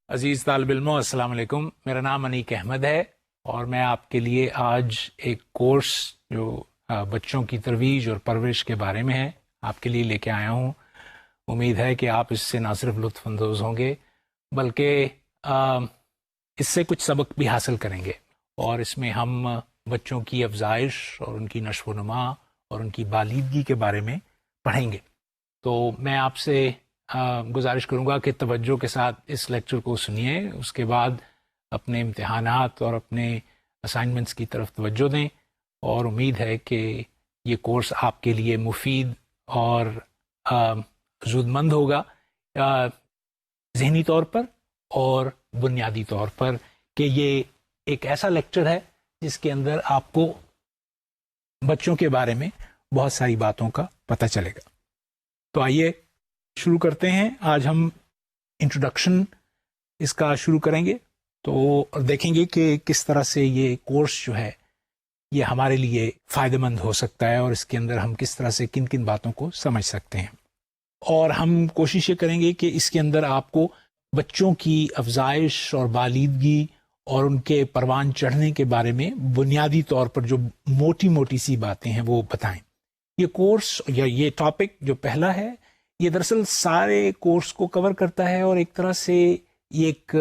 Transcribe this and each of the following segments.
عزیز طالب علموں، السلام علیکم۔ میرا نام انیک احمد ہے اور میں آپ کے لیے آج ایک کورس جو بچوں کی ترویج اور پرورش کے بارے میں ہے آپ کے لیے لے کے آیا ہوں۔ امید ہے کہ آپ اس سے نہ صرف لطف اندوز ہوں گے بلکہ اس سے کچھ سبق بھی حاصل کریں گے، اور اس میں ہم بچوں کی افزائش اور ان کی نشو و نما اور ان کی بالیدگی کے بارے میں پڑھیں گے۔ تو میں آپ سے گزارش کروں گا کہ توجہ کے ساتھ اس لیکچر کو سنیے، اس کے بعد اپنے امتحانات اور اپنے اسائنمنٹس کی طرف توجہ دیں، اور امید ہے کہ یہ کورس آپ کے لیے مفید اور زود مند ہوگا ذہنی طور پر اور بنیادی طور پر، کہ یہ ایک ایسا لیکچر ہے جس کے اندر آپ کو بچوں کے بارے میں بہت ساری باتوں کا پتہ چلے گا۔ تو آئیے شروع کرتے ہیں۔ آج ہم انٹروڈکشن اس کا شروع کریں گے، تو دیکھیں گے کہ کس طرح سے یہ کورس جو ہے یہ ہمارے لیے فائدہ مند ہو سکتا ہے، اور اس کے اندر ہم کس طرح سے کن کن باتوں کو سمجھ سکتے ہیں۔ اور ہم کوشش یہ کریں گے کہ اس کے اندر آپ کو بچوں کی افزائش اور بالیدگی اور ان کے پروان چڑھنے کے بارے میں بنیادی طور پر جو موٹی موٹی سی باتیں ہیں وہ بتائیں۔ یہ کورس یا یہ ٹاپک جو پہلا ہے، یہ دراصل سارے کورس کو کور کرتا ہے، اور ایک طرح سے یہ ایک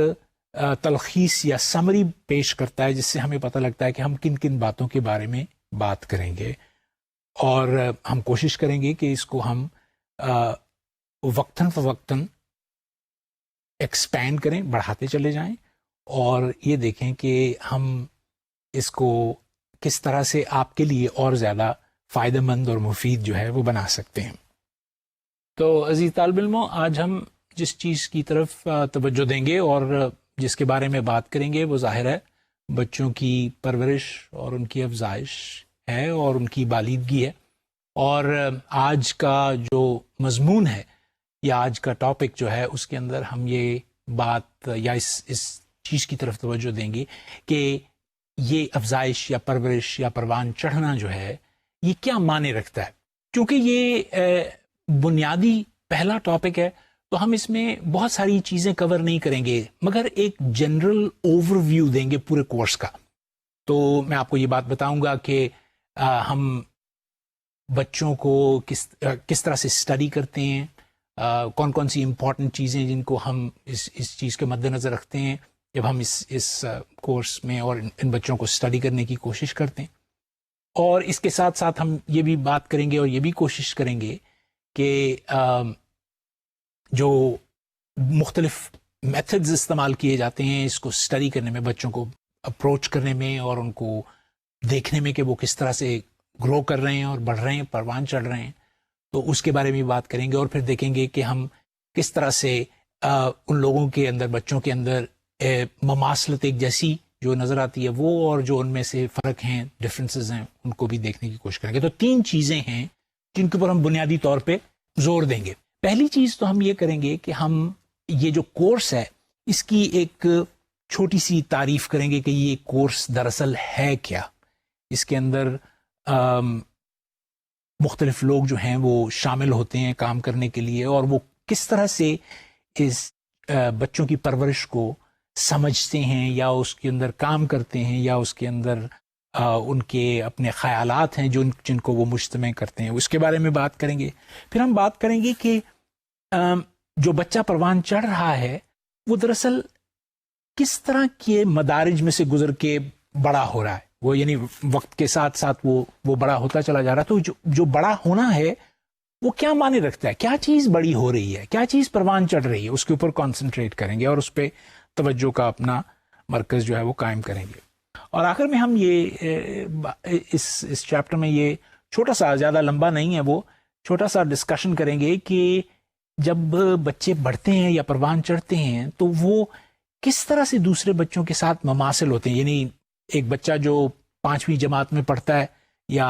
تلخیص یا سمری پیش کرتا ہے جس سے ہمیں پتہ لگتا ہے کہ ہم کن کن باتوں کے بارے میں بات کریں گے، اور ہم کوشش کریں گے کہ اس کو ہم وقتاً فوقتاً ایکسپینڈ کریں، بڑھاتے چلے جائیں، اور یہ دیکھیں کہ ہم اس کو کس طرح سے آپ کے لیے اور زیادہ فائدہ مند اور مفید جو ہے وہ بنا سکتے ہیں۔ تو عزیز طالب علموں، آج ہم جس چیز کی طرف توجہ دیں گے اور جس کے بارے میں بات کریں گے وہ ظاہر ہے بچوں کی پرورش اور ان کی افزائش ہے اور ان کی بالیدگی ہے۔ اور آج کا جو مضمون ہے یا آج کا ٹاپک جو ہے اس کے اندر ہم یہ بات یا اس چیز کی طرف توجہ دیں گے کہ یہ افزائش یا پرورش یا پروان چڑھنا جو ہے یہ کیا معنی رکھتا ہے۔ کیونکہ یہ بنیادی پہلا ٹاپک ہے تو ہم اس میں بہت ساری چیزیں کور نہیں کریں گے، مگر ایک جنرل اوور ویو دیں گے پورے کورس کا۔ تو میں آپ کو یہ بات بتاؤں گا کہ ہم بچوں کو کس طرح سے اسٹڈی کرتے ہیں، کون کون سی امپورٹنٹ چیزیں جن کو ہم اس چیز کے مد نظر رکھتے ہیں جب ہم اس کورس میں اور ان بچوں کو اسٹڈی کرنے کی کوشش کرتے ہیں۔ اور اس کے ساتھ ساتھ ہم یہ بھی بات کریں گے اور یہ بھی کوشش کریں گے کہ جو مختلف میتھڈز استعمال کیے جاتے ہیں اس کو اسٹڈی کرنے میں، بچوں کو اپروچ کرنے میں اور ان کو دیکھنے میں کہ وہ کس طرح سے گرو کر رہے ہیں اور بڑھ رہے ہیں، پروان چڑھ رہے ہیں، تو اس کے بارے میں بات کریں گے۔ اور پھر دیکھیں گے کہ ہم کس طرح سے ان لوگوں کے اندر، بچوں کے اندر مماثلت ایک جیسی جو نظر آتی ہے وہ، اور جو ان میں سے فرق ہیں، ڈفرینسز ہیں، ان کو بھی دیکھنے کی کوشش کریں گے۔ تو 3 چیزیں ہیں جن کے اوپر ہم بنیادی طور پہ زور دیں گے۔ پہلی چیز تو ہم یہ کریں گے کہ ہم یہ جو کورس ہے اس کی ایک چھوٹی سی تعریف کریں گے کہ یہ کورس دراصل ہے کیا۔ اس کے اندر مختلف لوگ جو ہیں وہ شامل ہوتے ہیں کام کرنے کے لیے، اور وہ کس طرح سے اس بچوں کی پرورش کو سمجھتے ہیں یا اس کے اندر کام کرتے ہیں، یا اس کے اندر ان کے اپنے خیالات ہیں جن کو وہ مجتمع کرتے ہیں، اس کے بارے میں بات کریں گے۔ پھر ہم بات کریں گے کہ جو بچہ پروان چڑھ رہا ہے وہ دراصل کس طرح کے مدارج میں سے گزر کے بڑا ہو رہا ہے، وہ یعنی وقت کے ساتھ ساتھ وہ بڑا ہوتا چلا جا رہا ہے۔ تو جو بڑا ہونا ہے وہ کیا معنی رکھتا ہے، کیا چیز بڑی ہو رہی ہے، کیا چیز پروان چڑھ رہی ہے، اس کے اوپر کانسنٹریٹ کریں گے اور اس پہ توجہ کا اپنا مرکز جو ہے وہ قائم کریں گے۔ اور آخر میں ہم یہ اس چیپٹر میں یہ چھوٹا سا، زیادہ لمبا نہیں ہے، وہ چھوٹا سا ڈسکشن کریں گے کہ جب بچے بڑھتے ہیں یا پروان چڑھتے ہیں تو وہ کس طرح سے دوسرے بچوں کے ساتھ مماثل ہوتے ہیں۔ یعنی ایک بچہ جو 5ویں جماعت میں پڑھتا ہے یا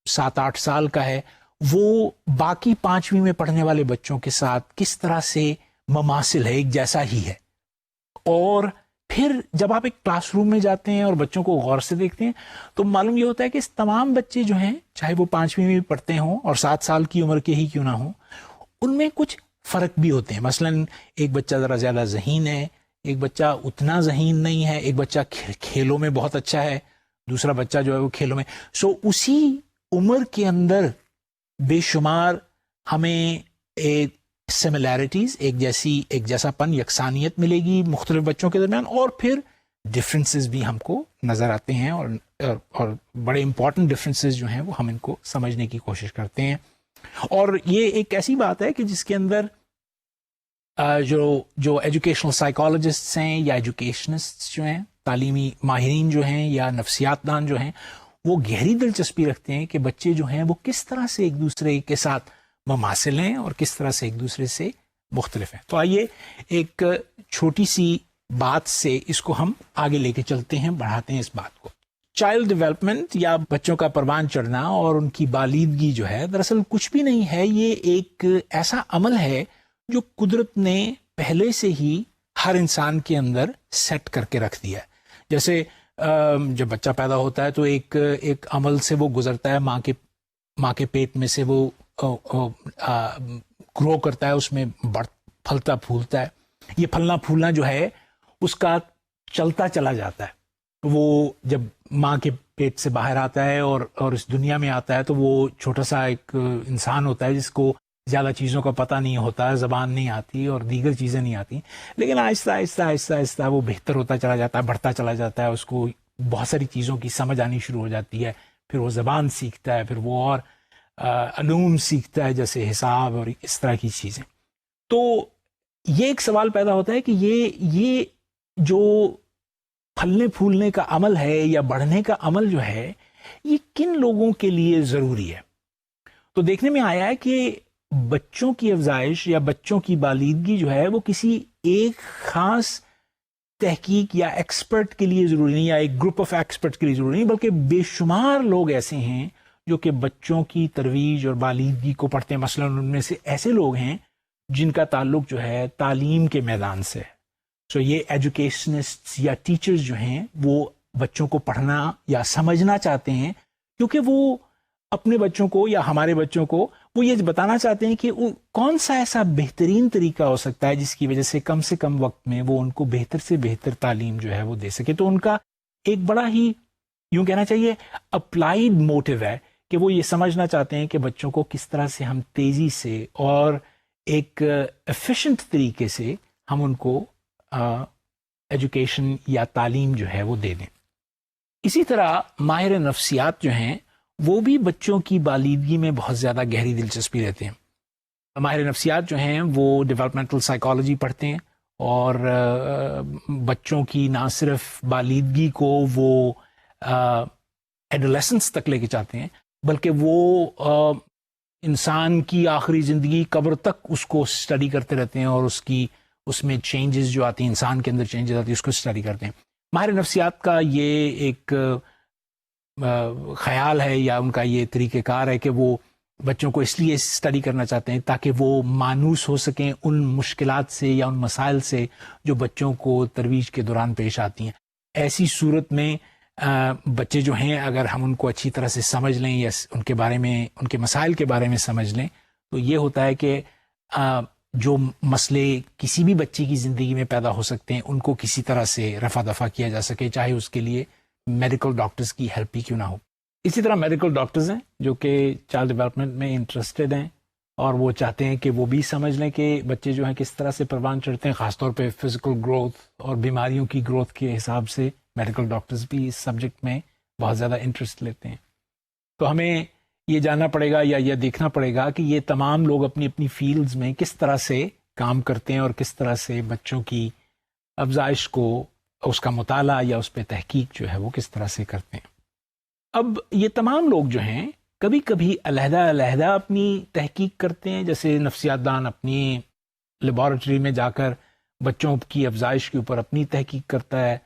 7-8 سال کا ہے، وہ باقی 5ویں میں پڑھنے والے بچوں کے ساتھ کس طرح سے مماثل ہے، ایک جیسا ہی ہے۔ اور پھر جب آپ ایک کلاس روم میں جاتے ہیں اور بچوں کو غور سے دیکھتے ہیں تو معلوم یہ ہوتا ہے کہ اس تمام بچے جو ہیں، چاہے وہ 5ویں میں پڑھتے ہوں اور 7 سال کی عمر کے ہی کیوں نہ ہوں، ان میں کچھ فرق بھی ہوتے ہیں۔ مثلا ایک بچہ ذرا زیادہ ذہین ہے، ایک بچہ اتنا ذہین نہیں ہے، ایک بچہ کھیلوں میں بہت اچھا ہے، دوسرا بچہ جو ہے وہ کھیلوں میں. اسی عمر کے اندر بے شمار ہمیں ایک سملیرٹیز، ایک جیسا پن، یکسانیت ملے گی مختلف بچوں کے درمیان، اور پھر ڈفرینسز بھی ہم کو نظر آتے ہیں، اور بڑے امپورٹنٹ ڈفرینسز جو ہیں وہ ہم ان کو سمجھنے کی کوشش کرتے ہیں. اور یہ ایک ایسی بات ہے کہ جس کے اندر جو ایجوکیشنل سائیکالوجسٹس ہیں یا ایجوکیشنسٹ جو ہیں، تعلیمی ماہرین جو ہیں یا نفسیات دان جو ہیں، وہ گہری دلچسپی رکھتے ہیں کہ بچے جو ہیں وہ کس طرح سے ایک دوسرے کے ساتھ مماثل ہیں اور کس طرح سے ایک دوسرے سے مختلف ہیں. تو آئیے ایک چھوٹی سی بات سے اس کو ہم آگے لے کے چلتے ہیں، بڑھاتے ہیں اس بات کو. چائلڈ ڈیولپمنٹ یا بچوں کا پروان چڑھنا اور ان کی بالیدگی جو ہے دراصل کچھ بھی نہیں ہے، یہ ایک ایسا عمل ہے جو قدرت نے پہلے سے ہی ہر انسان کے اندر سیٹ کر کے رکھ دیا ہے. جیسے جب بچہ پیدا ہوتا ہے تو ایک عمل سے وہ گزرتا ہے، ماں کے پیٹ میں سے وہ گرو کرتا ہے، اس میں پھلتا پھولتا ہے. یہ پھلنا پھولنا جو ہے اس کا چلتا چلا جاتا ہے. وہ جب ماں کے پیٹ سے باہر آتا ہے اور اس دنیا میں آتا ہے تو وہ چھوٹا سا ایک انسان ہوتا ہے جس کو زیادہ چیزوں کا پتہ نہیں ہوتا، زبان نہیں آتی اور دیگر چیزیں نہیں آتی، لیکن آہستہ آہستہ آہستہ آہستہ وہ بہتر ہوتا چلا جاتا ہے، بڑھتا چلا جاتا ہے، اس کو بہت ساری چیزوں کی سمجھ آنی شروع ہو جاتی ہے. پھر وہ زبان سیکھتا ہے، پھر وہ اور علوم سیکھتا ہے جیسے حساب اور اس طرح کی چیزیں. تو یہ ایک سوال پیدا ہوتا ہے کہ یہ جو پھلنے پھولنے کا عمل ہے یا بڑھنے کا عمل جو ہے یہ کن لوگوں کے لیے ضروری ہے. تو دیکھنے میں آیا ہے کہ بچوں کی افزائش یا بچوں کی بالیدگی جو ہے وہ کسی ایک خاص تحقیق یا ایکسپرٹ کے لیے ضروری نہیں، یا ایک گروپ آف ایکسپرٹ کے لیے ضروری نہیں، بلکہ بے شمار لوگ ایسے ہیں جو کہ بچوں کی ترویج اور بالیدگی کو پڑھتے ہیں. مثلا ان میں سے ایسے لوگ ہیں جن کا تعلق جو ہے تعلیم کے میدان سے. یہ ایجوکیشنسٹ یا ٹیچرز جو ہیں وہ بچوں کو پڑھنا یا سمجھنا چاہتے ہیں، کیونکہ وہ اپنے بچوں کو یا ہمارے بچوں کو وہ یہ بتانا چاہتے ہیں کہ کون سا ایسا بہترین طریقہ ہو سکتا ہے جس کی وجہ سے کم وقت میں وہ ان کو بہتر سے بہتر تعلیم جو ہے وہ دے سکے. تو ان کا ایک بڑا ہی یوں کہنا چاہیے اپلائیڈ موٹیو ہے کہ وہ یہ سمجھنا چاہتے ہیں کہ بچوں کو کس طرح سے ہم تیزی سے اور ایک ایفیشنٹ طریقے سے ہم ان کو ایجوکیشن یا تعلیم جو ہے وہ دے دیں. اسی طرح ماہر نفسیات جو ہیں وہ بھی بچوں کی بالیدگی میں بہت زیادہ گہری دلچسپی رہتے ہیں. ماہر نفسیات جو ہیں وہ ڈیولپمنٹل سائیکالوجی پڑھتے ہیں اور بچوں کی نہ صرف بالیدگی کو وہ ایڈولیسنس تک لے کے چاہتے ہیں، بلکہ وہ انسان کی آخری زندگی قبر تک اس کو اسٹڈی کرتے رہتے ہیں اور اس میں چینجز جو آتی ہیں، انسان کے اندر چینجز آتی ہیں، اس کو اسٹڈی کرتے ہیں. ماہر نفسیات کا یہ ایک خیال ہے یا ان کا یہ طریقہ کار ہے کہ وہ بچوں کو اس لیے اسٹڈی کرنا چاہتے ہیں تاکہ وہ مانوس ہو سکیں ان مشکلات سے یا ان مسائل سے جو بچوں کو ترویج کے دوران پیش آتی ہیں. ایسی صورت میں بچے جو ہیں اگر ہم ان کو اچھی طرح سے سمجھ لیں یا ان کے بارے میں، ان کے مسائل کے بارے میں سمجھ لیں، تو یہ ہوتا ہے کہ جو مسئلے کسی بھی بچے کی زندگی میں پیدا ہو سکتے ہیں ان کو کسی طرح سے رفع دفع کیا جا سکے، چاہے اس کے لیے میڈیکل ڈاکٹرز کی ہیلپ ہی کیوں نہ ہو. اسی طرح میڈیکل ڈاکٹرز ہیں جو کہ چائلڈ ڈیولپمنٹ میں انٹرسٹڈ ہیں اور وہ چاہتے ہیں کہ وہ بھی سمجھ لیں کہ بچے جو ہیں کس طرح سے پروان چڑھتے ہیں، خاص طور پہ فزیکل گروتھ اور بیماریوں کی گروتھ کے حساب سے میڈیکل ڈاکٹرز بھی اس سبجیکٹ میں بہت زیادہ انٹرسٹ لیتے ہیں. تو ہمیں یہ جاننا پڑے گا یا یہ دیکھنا پڑے گا کہ یہ تمام لوگ اپنی اپنی فیلڈز میں کس طرح سے کام کرتے ہیں اور کس طرح سے بچوں کی افزائش کو، اس کا مطالعہ یا اس پہ تحقیق جو ہے وہ کس طرح سے کرتے ہیں. اب یہ تمام لوگ جو ہیں کبھی کبھی علیحدہ اپنی تحقیق کرتے ہیں، جیسے نفسیات دان اپنی لیبارٹری میں جا کر بچوں کی افزائش کے اوپر اپنی تحقیق کرتا ہے،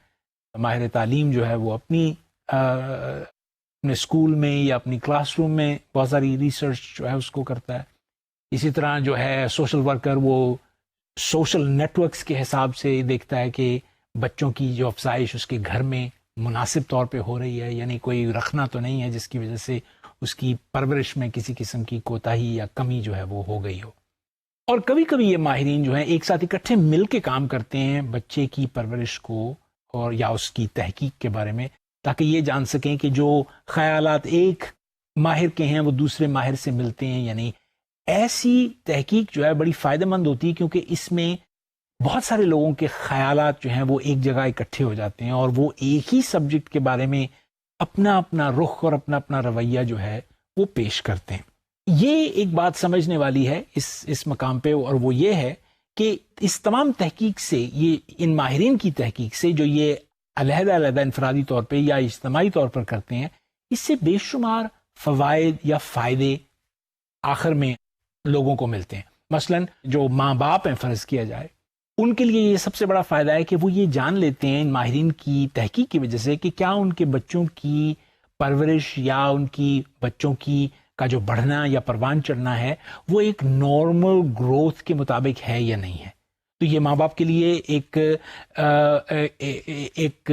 ماہر تعلیم جو ہے وہ اپنی اپنے اسکول میں یا اپنی کلاس روم میں بہت ساری ریسرچ جو ہے اس کو کرتا ہے. اسی طرح جو ہے سوشل ورکر وہ سوشل نیٹ ورکس کے حساب سے دیکھتا ہے کہ بچوں کی جو افزائش اس کے گھر میں مناسب طور پہ ہو رہی ہے، یعنی کوئی رکھنا تو نہیں ہے جس کی وجہ سے اس کی پرورش میں کسی قسم کی کوتاہی یا کمی جو ہے وہ ہو گئی ہو. اور کبھی کبھی یہ ماہرین جو ہیں ایک ساتھ اکٹھے مل کے کام کرتے ہیں بچے کی پرورش کو اور یا اس کی تحقیق کے بارے میں، تاکہ یہ جان سکیں کہ جو خیالات ایک ماہر کے ہیں وہ دوسرے ماہر سے ملتے ہیں یا نہیں. ایسی تحقیق جو ہے بڑی فائدہ مند ہوتی ہے، کیونکہ اس میں بہت سارے لوگوں کے خیالات جو ہیں وہ ایک جگہ اکٹھے ہو جاتے ہیں اور وہ ایک ہی سبجیکٹ کے بارے میں اپنا اپنا رخ اور اپنا اپنا رویہ جو ہے وہ پیش کرتے ہیں. یہ ایک بات سمجھنے والی ہے اس مقام پہ، اور وہ یہ ہے کہ اس تمام تحقیق سے، یہ ان ماہرین کی تحقیق سے جو یہ علیحدہ علیحدہ انفرادی طور پہ یا اجتماعی طور پر کرتے ہیں، اس سے بے شمار فوائد یا فائدے آخر میں لوگوں کو ملتے ہیں. مثلا جو ماں باپ ہیں فرض کیا جائے، ان کے لیے یہ سب سے بڑا فائدہ ہے کہ وہ یہ جان لیتے ہیں ان ماہرین کی تحقیق کی وجہ سے کہ کیا ان کے بچوں کی پرورش یا ان کی بچوں کی کا جو بڑھنا یا پروان چڑھنا ہے وہ ایک نارمل گروتھ کے مطابق ہے یا نہیں ہے. تو یہ ماں باپ کے لیے ایک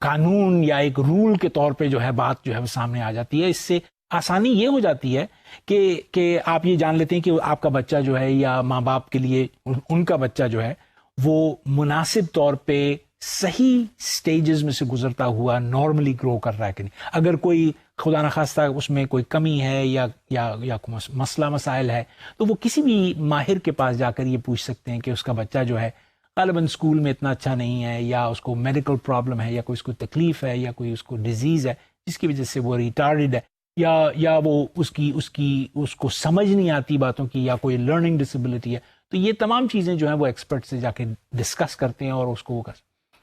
قانون یا ایک رول کے طور پہ جو ہے بات جو ہے وہ سامنے آ جاتی ہے. اس سے آسانی یہ ہو جاتی ہے کہ آپ یہ جان لیتے ہیں کہ آپ کا بچہ جو ہے یا ماں باپ کے لیے ان کا بچہ جو ہے وہ مناسب طور پہ صحیح سٹیجز میں سے گزرتا ہوا نارملی گرو کر رہا ہے کہ نہیں. اگر کوئی خدا نخواستہ اس میں کوئی کمی ہے یا مسئلہ مسائل ہے تو وہ کسی بھی ماہر کے پاس جا کر یہ پوچھ سکتے ہیں کہ اس کا بچہ جو ہے غالباً اسکول میں اتنا اچھا نہیں ہے، یا اس کو میڈیکل پرابلم ہے، یا کوئی اس کو تکلیف ہے، یا کوئی اس کو ڈیزیز ہے جس کی وجہ سے وہ ریٹارڈ ہے، یا وہ اس کو سمجھ نہیں آتی باتوں کی، یا کوئی لرننگ ڈسیبلٹی ہے. تو یہ تمام چیزیں جو ہیں وہ ایکسپرٹ سے جا کے ڈسکس کرتے ہیں اور اس کو وہ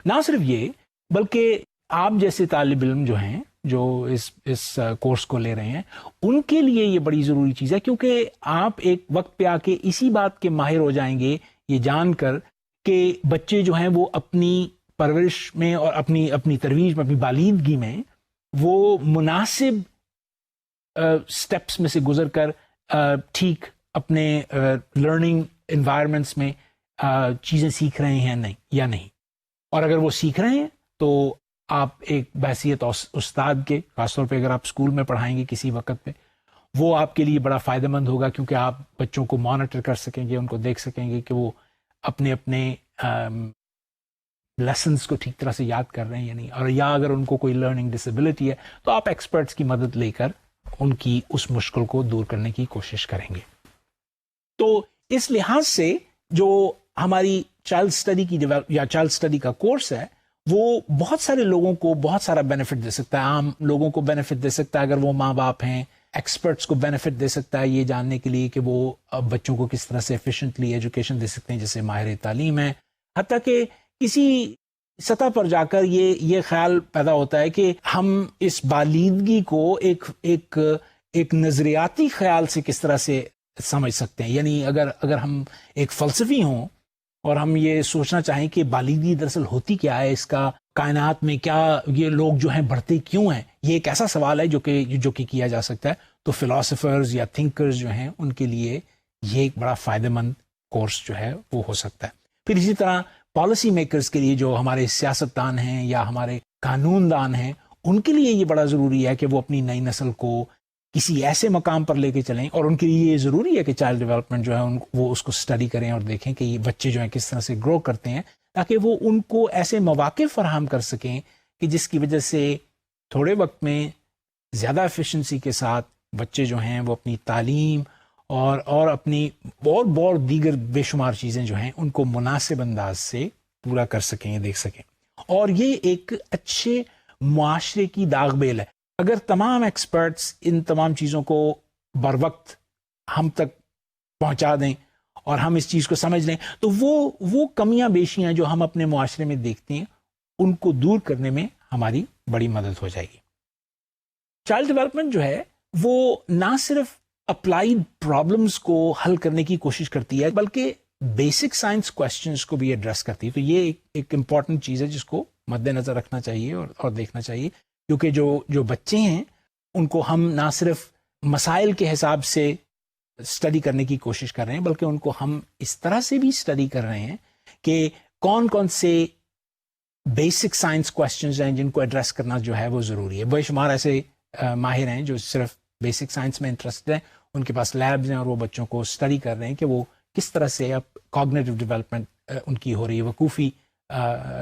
نہ صرف یہ بلکہ آپ جیسے طالب علم جو ہیں جو اس کورس کو لے رہے ہیں ان کے لیے یہ بڑی ضروری چیز ہے، کیونکہ آپ ایک وقت پہ آ کے اسی بات کے ماہر ہو جائیں گے یہ جان کر کہ بچے جو ہیں وہ اپنی پرورش میں اور اپنی ترویج میں، اپنی بالیدگی میں وہ مناسب سٹیپس میں سے گزر کر ٹھیک اپنے لرننگ انوائرمنٹس میں چیزیں سیکھ رہے ہیں نہیں. اور اگر وہ سیکھ رہے ہیں تو آپ ایک بحیثیت استاد کے، خاص طور پہ اگر آپ اسکول میں پڑھائیں گے کسی وقت پہ، وہ آپ کے لیے بڑا فائدہ مند ہوگا، کیونکہ آپ بچوں کو مانیٹر کر سکیں گے، ان کو دیکھ سکیں گے کہ وہ اپنے لیسنس کو ٹھیک طرح سے یاد کر رہے ہیں یا نہیں. اور یا اگر ان کو کوئی لرننگ ڈسیبلٹی ہے تو آپ ایکسپرٹس کی مدد لے کر ان کی اس مشکل کو دور کرنے کی کوشش کریں گے. تو اس لحاظ سے جو ہماری چائلڈ اسٹڈی کا کورس ہے وہ بہت سارے لوگوں کو بہت سارا بینیفٹ دے سکتا ہے. عام لوگوں کو بینیفٹ دے سکتا ہے اگر وہ ماں باپ ہیں، ایکسپرٹس کو بینیفٹ دے سکتا ہے یہ جاننے کے لیے کہ وہ بچوں کو کس طرح سے ایفیشینٹلی ایجوکیشن دے سکتے ہیں جیسے ماہر تعلیم ہے. حتیٰ کہ کسی سطح پر جا کر یہ خیال پیدا ہوتا ہے کہ ہم اس بالیدگی کو ایک نظریاتی خیال سے کس طرح سے سمجھ سکتے ہیں. یعنی اگر ہم ایک فلسفی ہوں اور ہم یہ سوچنا چاہیں کہ بالیدگی دراصل ہوتی کیا ہے، اس کا کائنات میں کیا، یہ لوگ جو ہیں بڑھتے کیوں ہیں، یہ ایک ایسا سوال ہے جو کہ کیا جا سکتا ہے. تو فلاسفرز یا تھنکرز جو ہیں ان کے لیے یہ ایک بڑا فائدہ مند کورس جو ہے وہ ہو سکتا ہے. پھر اسی طرح پالیسی میکرز کے لیے، جو ہمارے سیاستدان ہیں یا ہمارے قانون دان ہیں، ان کے لیے یہ بڑا ضروری ہے کہ وہ اپنی نئی نسل کو کسی ایسے مقام پر لے کے چلیں. اور ان کے لیے یہ ضروری ہے کہ چائلڈ ڈیولپمنٹ جو ہے وہ اس کو اسٹڈی کریں اور دیکھیں کہ یہ بچے جو ہیں کس طرح سے گرو کرتے ہیں، تاکہ وہ ان کو ایسے مواقع فراہم کر سکیں کہ جس کی وجہ سے تھوڑے وقت میں زیادہ ایفیشنسی کے ساتھ بچے جو ہیں وہ اپنی تعلیم اور اپنی اور دیگر بے شمار چیزیں جو ہیں ان کو مناسب انداز سے پورا کر سکیں، دیکھ سکیں. اور یہ ایک اچھے معاشرے کی داغ بیل ہے. اگر تمام ایکسپرٹس ان تمام چیزوں کو بر وقت ہم تک پہنچا دیں اور ہم اس چیز کو سمجھ لیں تو وہ کمیاں بیشیاں جو ہم اپنے معاشرے میں دیکھتے ہیں ان کو دور کرنے میں ہماری بڑی مدد ہو جائے گی. چائلڈ ڈیولپمنٹ جو ہے وہ نہ صرف اپلائیڈ پرابلمس کو حل کرنے کی کوشش کرتی ہے بلکہ بیسک سائنس کوسچنس کو بھی ایڈریس کرتی ہے. تو یہ ایک امپورٹنٹ چیز ہے جس کو مد نظر رکھنا چاہیے اور دیکھنا چاہیے، کیونکہ جو بچے ہیں ان کو ہم نہ صرف مسائل کے حساب سے اسٹڈی کرنے کی کوشش کر رہے ہیں بلکہ ان کو ہم اس طرح سے بھی اسٹڈی کر رہے ہیں کہ کون سے بیسک سائنس کوسچنز ہیں جن کو ایڈریس کرنا جو ہے وہ ضروری ہے. بے شمار ایسے ماہر ہیں جو صرف بیسک سائنس میں انٹرسٹڈ ہیں، ان کے پاس لیبز ہیں اور وہ بچوں کو اسٹڈی کر رہے ہیں کہ وہ کس طرح سے اب کاگنیٹو ڈیولپمنٹ ان کی ہو رہی ہے، وقوفی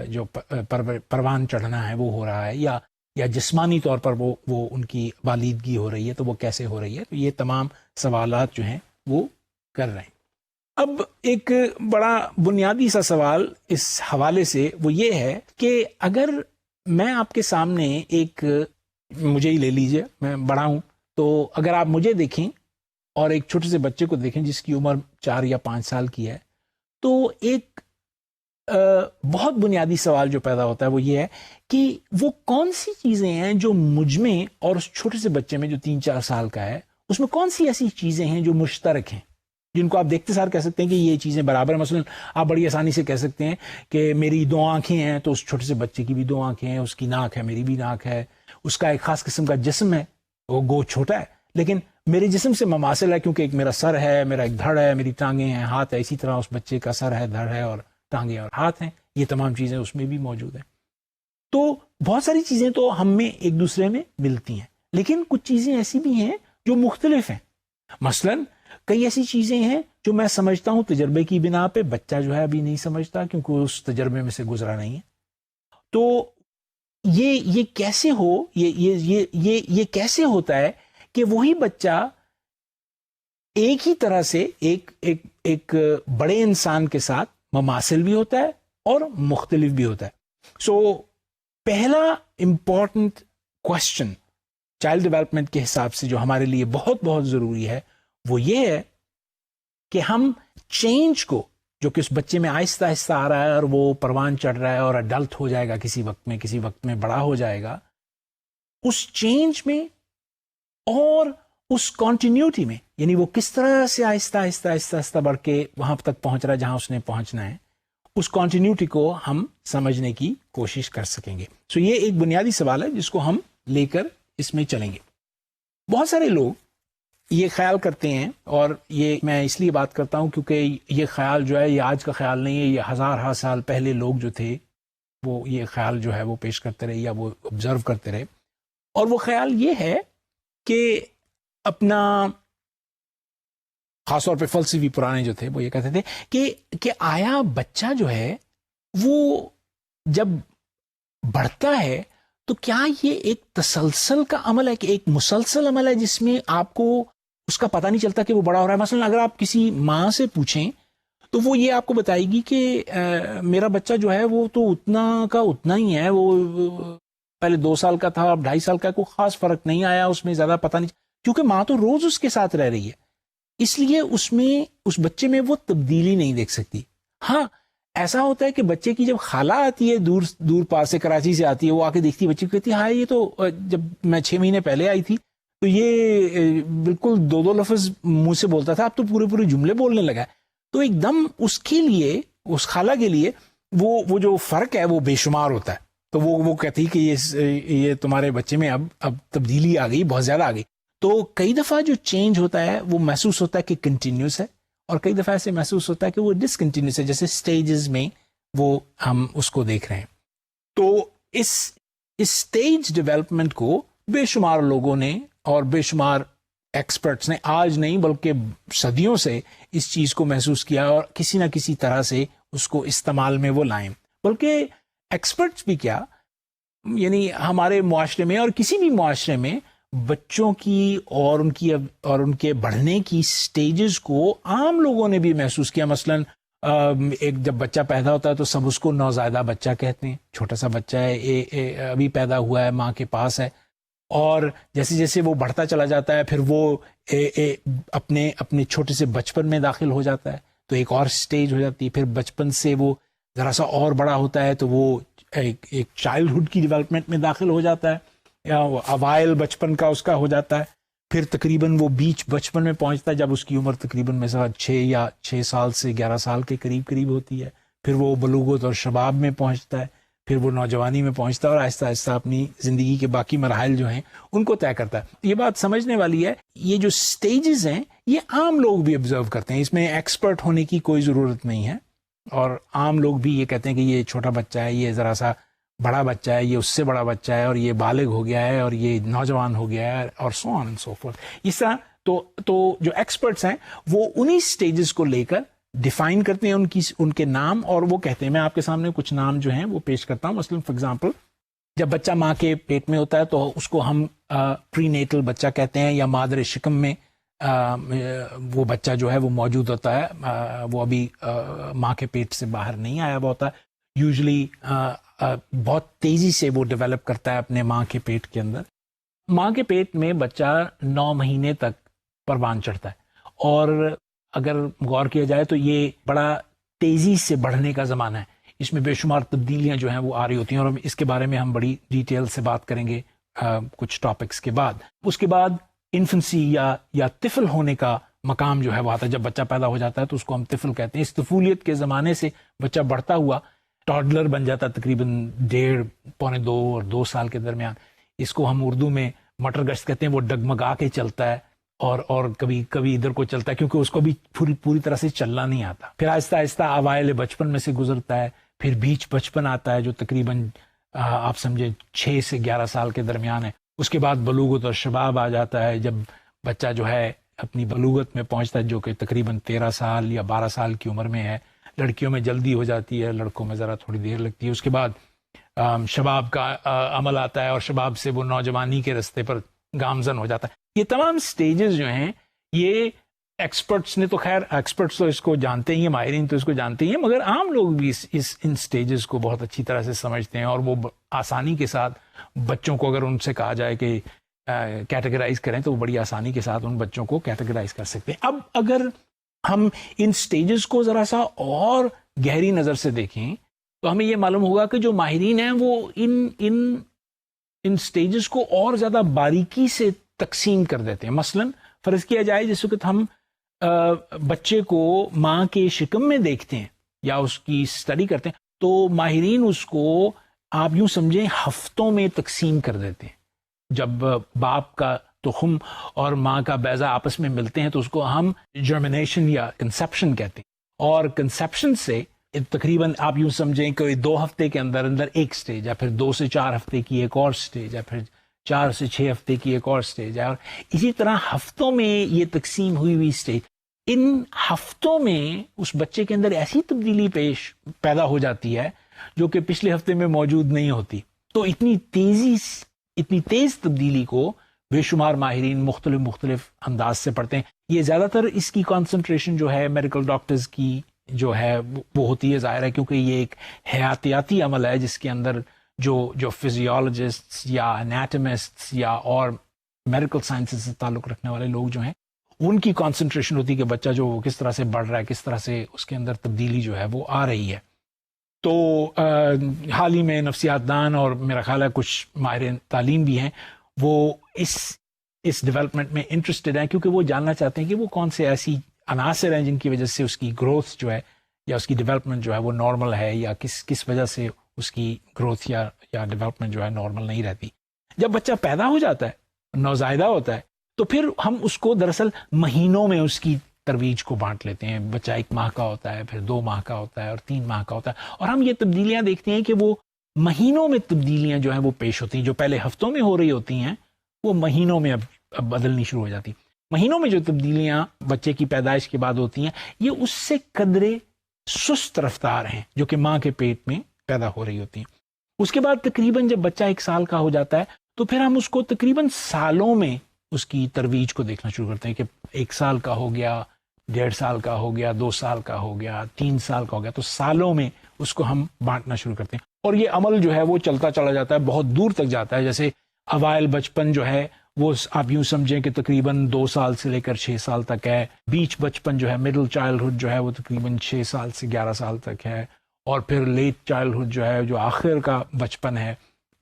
جو پروان چڑھنا ہے وہ ہو رہا ہے، یا جسمانی طور پر وہ ان کی بالیدگی ہو رہی ہے تو وہ کیسے ہو رہی ہے. تو یہ تمام سوالات جو ہیں وہ کر رہے ہیں. اب ایک بڑا بنیادی سا سوال اس حوالے سے وہ یہ ہے کہ اگر میں آپ کے سامنے ایک، مجھے ہی لے لیجئے، میں بڑا ہوں، تو اگر آپ مجھے دیکھیں اور ایک چھوٹے سے بچے کو دیکھیں جس کی عمر 4 یا 5 سال کی ہے، تو ایک بہت بنیادی سوال جو پیدا ہوتا ہے وہ یہ ہے کہ وہ کون سی چیزیں ہیں جو مجھ میں اور اس چھوٹے سے بچے میں جو 3-4 سال کا ہے، اس میں کون سی ایسی چیزیں ہیں جو مشترک ہیں، جن کو آپ دیکھتے سار کہہ سکتے ہیں کہ یہ چیزیں برابر ہیں. مثلا آپ بڑی آسانی سے کہہ سکتے ہیں کہ میری 2 آنکھیں ہیں تو اس چھوٹے سے بچے کی بھی 2 آنکھیں ہیں، اس کی ناک ہے، میری بھی ناک ہے، اس کا ایک خاص قسم کا جسم ہے، وہ گو چھوٹا ہے لیکن میرے جسم سے مماثل ہے، کیونکہ ایک میرا سر ہے، میرا ایک دھڑ ہے، میری ٹانگیں ہیں، ہاتھ ہے، اسی طرح اس بچے کا سر ہے، دھڑ ہے اور ٹانگیں اور ہاتھ ہیں. یہ تمام چیزیں اس میں بھی موجود ہیں. تو بہت ساری چیزیں تو ہم میں ایک دوسرے میں ملتی ہیں، لیکن کچھ چیزیں ایسی بھی ہیں جو مختلف ہیں. مثلا کئی ایسی چیزیں ہیں جو میں سمجھتا ہوں تجربے کی بنا پہ بچہ جو ہے ابھی نہیں سمجھتا، کیونکہ اس تجربے میں سے گزرا نہیں ہے. تو یہ کیسے ہو، یہ کیسے ہوتا ہے کہ وہی بچہ ایک ہی طرح سے ایک بڑے انسان کے ساتھ مماثل بھی ہوتا ہے اور مختلف بھی ہوتا ہے. سو پہلا امپورٹنٹ کوشچن چائلڈ ڈیولپمنٹ کے حساب سے جو ہمارے لیے بہت بہت ضروری ہے وہ یہ ہے کہ ہم چینج کو، جو کہ اس بچے میں آہستہ آہستہ آ رہا ہے اور وہ پروان چڑھ رہا ہے اور اڈلٹ ہو جائے گا کسی وقت میں بڑا ہو جائے گا، اس چینج میں اور اس کنٹینیوٹی میں، یعنی وہ کس طرح سے آہستہ آہستہ بڑھ کے وہاں تک پہنچ رہا ہے جہاں اس نے پہنچنا ہے، اس کنٹینیوٹی کو ہم سمجھنے کی کوشش کر سکیں گے. سو یہ ایک بنیادی سوال ہے جس کو ہم لے کر اس میں چلیں گے. بہت سارے لوگ یہ خیال کرتے ہیں، اور یہ میں اس لیے بات کرتا ہوں کیونکہ یہ خیال جو ہے یہ آج کا خیال نہیں ہے، یہ ہزار سال پہلے لوگ جو تھے وہ یہ خیال جو ہے وہ پیش کرتے رہے یا وہ آبزرو کرتے رہے. اور وہ خیال یہ ہے کہ اپنا، خاص طور پہ فلسفی پرانے جو تھے وہ یہ کہتے تھے کہ آیا بچہ جو ہے وہ جب بڑھتا ہے تو کیا یہ ایک تسلسل کا عمل ہے، کہ ایک مسلسل عمل ہے جس میں آپ کو اس کا پتہ نہیں چلتا کہ وہ بڑا ہو رہا ہے. مثلا اگر آپ کسی ماں سے پوچھیں تو وہ یہ آپ کو بتائے گی کہ میرا بچہ جو ہے وہ تو اتنا کا اتنا ہی ہے، وہ پہلے 2 سال کا تھا اب 2.5 سال کا، کوئی خاص فرق نہیں آیا اس میں، زیادہ پتہ نہیں، کیونکہ ماں تو روز اس کے ساتھ رہ رہی ہے، اس لیے اس بچے میں وہ تبدیلی نہیں دیکھ سکتی. ہاں ایسا ہوتا ہے کہ بچے کی جب خالہ آتی ہے دور پاس سے، کراچی سے آتی ہے، وہ آ کے دیکھتی ہے بچے کو، کہتی ہے ہاں یہ تو جب میں 6 مہینے پہلے آئی تھی تو یہ بالکل 2 لفظ منہ سے بولتا تھا، اب تو پورے جملے بولنے لگا ہے. تو ایک دم اس کے لیے، اس خالہ کے لیے وہ جو فرق ہے وہ بے شمار ہوتا ہے. تو وہ کہتی کہ یہ تمہارے بچے میں اب تبدیلی آ گئی، بہت زیادہ آ گئی. تو کئی دفعہ جو چینج ہوتا ہے وہ محسوس ہوتا ہے کہ کنٹینیوس ہے، اور کئی دفعہ ایسے محسوس ہوتا ہے کہ وہ ڈسکنٹینیوس ہے، جیسے سٹیجز میں وہ ہم اس کو دیکھ رہے ہیں. تو اس سٹیج ڈیولپمنٹ کو بے شمار لوگوں نے اور بے شمار ایکسپرٹس نے آج نہیں بلکہ صدیوں سے اس چیز کو محسوس کیا اور کسی نہ کسی طرح سے اس کو استعمال میں وہ لائیں. بلکہ ایکسپرٹس بھی کیا، یعنی ہمارے معاشرے میں اور کسی بھی معاشرے میں بچوں کی اور ان کے بڑھنے کی سٹیجز کو عام لوگوں نے بھی محسوس کیا. مثلا ایک جب بچہ پیدا ہوتا ہے تو سب اس کو نوزائیدہ بچہ کہتے ہیں، چھوٹا سا بچہ ہے، ابھی پیدا ہوا ہے، ماں کے پاس ہے، اور جیسے جیسے وہ بڑھتا چلا جاتا ہے پھر وہ اپنے چھوٹے سے بچپن میں داخل ہو جاتا ہے تو ایک اور سٹیج ہو جاتی ہے. پھر بچپن سے وہ ذرا سا اور بڑا ہوتا ہے تو وہ ایک چائلڈہڈ کی ڈیولپمنٹ میں داخل ہو جاتا ہے، یا اوائل بچپن کا اس کا ہو جاتا ہے. پھر تقریباً وہ بیچ بچپن میں پہنچتا ہے جب اس کی عمر تقریباً میں 6 سال سے 11 سال کے قریب ہوتی ہے. پھر وہ بلوغت اور شباب میں پہنچتا ہے، پھر وہ نوجوانی میں پہنچتا ہے اور آہستہ آہستہ اپنی زندگی کے باقی مراحل جو ہیں ان کو طے کرتا ہے. یہ بات سمجھنے والی ہے، یہ جو سٹیجز ہیں یہ عام لوگ بھی آبزرو کرتے ہیں، اس میں ایکسپرٹ ہونے کی کوئی ضرورت نہیں ہے. اور عام لوگ بھی یہ کہتے ہیں کہ یہ چھوٹا بچہ ہے، یہ ذرا سا بڑا بچہ ہے، یہ اس سے بڑا بچہ ہے، اور یہ بالغ ہو گیا ہے، اور یہ نوجوان ہو گیا ہے، اور سو آن اینڈ سو فورتھ. اس طرح تو جو ایکسپرٹس ہیں وہ انہی سٹیجز کو لے کر ڈیفائن کرتے ہیں ان کے نام اور وہ کہتے ہیں. میں آپ کے سامنے کچھ نام جو ہیں وہ پیش کرتا ہوں. مثلاً فار ایگزامپل جب بچہ ماں کے پیٹ میں ہوتا ہے تو اس کو ہم پری نیٹل بچہ کہتے ہیں, یا مادر شکم میں وہ بچہ جو ہے وہ موجود ہوتا ہے, وہ ابھی ماں کے پیٹ سے باہر نہیں آیا ہوا ہوتا ہے. یوزلی بہت تیزی سے وہ ڈیولپ کرتا ہے اپنے ماں کے پیٹ کے اندر. ماں کے پیٹ میں بچہ 9 مہینے تک پروان چڑھتا ہے, اور اگر غور کیا جائے تو یہ بڑا تیزی سے بڑھنے کا زمانہ ہے. اس میں بے شمار تبدیلیاں جو ہیں وہ آ رہی ہوتی ہیں, اور اس کے بارے میں ہم بڑی ڈیٹیل سے بات کریں گے کچھ ٹاپکس کے بعد. اس کے بعد انفنسی یا طفل ہونے کا مقام جو ہے وہ آتا ہے. جب بچہ پیدا ہو جاتا ہے تو اس کو ہم طفل کہتے ہیں. اس طفولیت کے زمانے سے بچہ بڑھتا ہوا ٹاڈلر بن جاتا ہے, تقریباً 1.5 پونے 2 اور 2 سال کے درمیان. اس کو ہم اردو میں مٹر گشت کہتے ہیں. وہ ڈگمگا کے چلتا ہے اور کبھی کبھی ادھر کو چلتا ہے, کیونکہ اس کو بھی پوری طرح سے چلنا نہیں آتا. پھر آہستہ آہستہ اوائل بچپن میں سے گزرتا ہے. پھر بیچ بچپن آتا ہے جو تقریباً آپ سمجھے 6 سے 11 سال کے درمیان ہے. اس کے بعد بلوغت اور شباب آ جاتا ہے, جب بچہ جو ہے اپنی بلوغت میں پہنچتا ہے, جو کہ تقریباً 13 سال یا 12 سال کی عمر میں ہے. لڑکیوں میں جلدی ہو جاتی ہے, لڑکوں میں ذرا تھوڑی دیر لگتی ہے. اس کے بعد شباب کا عمل آتا ہے, اور شباب سے وہ نوجوانی کے رستے پر گامزن ہو جاتا ہے. یہ تمام سٹیجز جو ہیں یہ ایکسپرٹس نے تو خیر ایکسپرٹس تو اس کو جانتے ہی ہیں, ماہرین تو اس کو جانتے ہی ہیں, مگر عام لوگ بھی ان سٹیجز کو بہت اچھی طرح سے سمجھتے ہیں, اور وہ آسانی کے ساتھ بچوں کو اگر ان سے کہا جائے کہ کیٹیگرائز کریں تو وہ بڑی آسانی کے ساتھ ان بچوں کو کیٹیگرائز کر سکتے ہیں. اب اگر ہم ان سٹیجز کو ذرا سا اور گہری نظر سے دیکھیں تو ہمیں یہ معلوم ہوگا کہ جو ماہرین ہیں وہ ان سٹیجز کو اور زیادہ باریکی سے تقسیم کر دیتے ہیں. مثلاً فرض کیا جائے جس وقت ہم بچے کو ماں کے شکم میں دیکھتے ہیں یا اس کی اسٹڈی کرتے ہیں تو ماہرین اس کو آپ یوں سمجھیں ہفتوں میں تقسیم کر دیتے ہیں. جب باپ کا تخم اور ماں کا بیضہ آپس میں ملتے ہیں تو اس کو ہم جرمنیشن یا کنسیپشن کہتے ہیں, اور کنسیپشن سے تقریباً آپ یوں سمجھیں کہ 2 ہفتے کے اندر ایک سٹیج ہے, پھر 2 سے 4 ہفتے کی ایک اور سٹیج ہے, پھر 4 سے 6 ہفتے کی ایک اور سٹیج ہے, اور اسی طرح ہفتوں میں یہ تقسیم ہوئی سٹیج. ان ہفتوں میں اس بچے کے اندر ایسی تبدیلی پیدا ہو جاتی ہے جو کہ پچھلے ہفتے میں موجود نہیں ہوتی. تو اتنی تیز تبدیلی کو بے شمار ماہرین مختلف انداز سے پڑھتے ہیں. یہ زیادہ تر اس کی کانسنٹریشن جو ہے میڈیکل ڈاکٹرز کی جو ہے وہ ہوتی ہے, ظاہر ہے, کیونکہ یہ ایک حیاتیاتی عمل ہے جس کے اندر جو فزیولوجسٹ یا انیٹمسٹ یا اور میڈیکل سائنسز سے تعلق رکھنے والے لوگ جو ہیں ان کی کانسنٹریشن ہوتی ہے کہ بچہ جو کس طرح سے بڑھ رہا ہے, کس طرح سے اس کے اندر تبدیلی جو ہے وہ آ رہی ہے. تو حال ہی میں نفسیات دان اور میرا خیال ہے کچھ ماہرین تعلیم بھی ہیں وہ اس ڈیولپمنٹ میں انٹرسٹڈ ہیں, کیونکہ وہ جاننا چاہتے ہیں کہ وہ کون سے ایسی عناصر ہیں جن کی وجہ سے اس کی گروتھ جو ہے یا اس کی ڈیولپمنٹ جو ہے وہ نارمل ہے, یا کس وجہ سے اس کی گروتھ یا ڈیولپمنٹ جو ہے نارمل نہیں رہتی. جب بچہ پیدا ہو جاتا ہے, نوزائیدہ ہوتا ہے, تو پھر ہم اس کو دراصل مہینوں میں اس کی ترویج کو بانٹ لیتے ہیں. بچہ 1 ماہ کا ہوتا ہے, پھر 2 ماہ کا ہوتا ہے, اور 3 ماہ کا ہوتا ہے, اور ہم یہ تبدیلیاں دیکھتے ہیں کہ وہ مہینوں میں تبدیلیاں جو ہیں وہ پیش ہوتی ہیں. جو پہلے ہفتوں میں ہو رہی ہوتی ہیں وہ مہینوں میں اب بدلنی شروع ہو جاتی. مہینوں میں جو تبدیلیاں بچے کی پیدائش کے بعد ہوتی ہیں یہ اس سے قدرے سست رفتار ہیں جو کہ ماں کے پیٹ میں پیدا ہو رہی ہوتی ہیں. اس کے بعد تقریباً جب بچہ 1 سال کا ہو جاتا ہے تو پھر ہم اس کو تقریباً سالوں میں اس کی ترویج کو دیکھنا شروع کرتے ہیں کہ 1 سال کا ہو گیا, 1.5 سال کا ہو گیا, 2 سال کا ہو گیا, 3 سال کا ہو گیا. تو سالوں میں اس کو ہم بانٹنا شروع کرتے ہیں, اور یہ عمل جو ہے وہ چلتا چلا جاتا ہے, بہت دور تک جاتا ہے. جیسے اوائل بچپن جو ہے وہ آپ یوں سمجھیں کہ تقریباً 2 سال سے لے کر 6 سال تک ہے. بیچ بچپن جو ہے مڈل چائلڈہڈ جو ہے وہ تقریباً 6 سال سے 11 سال تک ہے, اور پھر لیٹ چائلڈہڈ جو ہے جو آخر کا بچپن ہے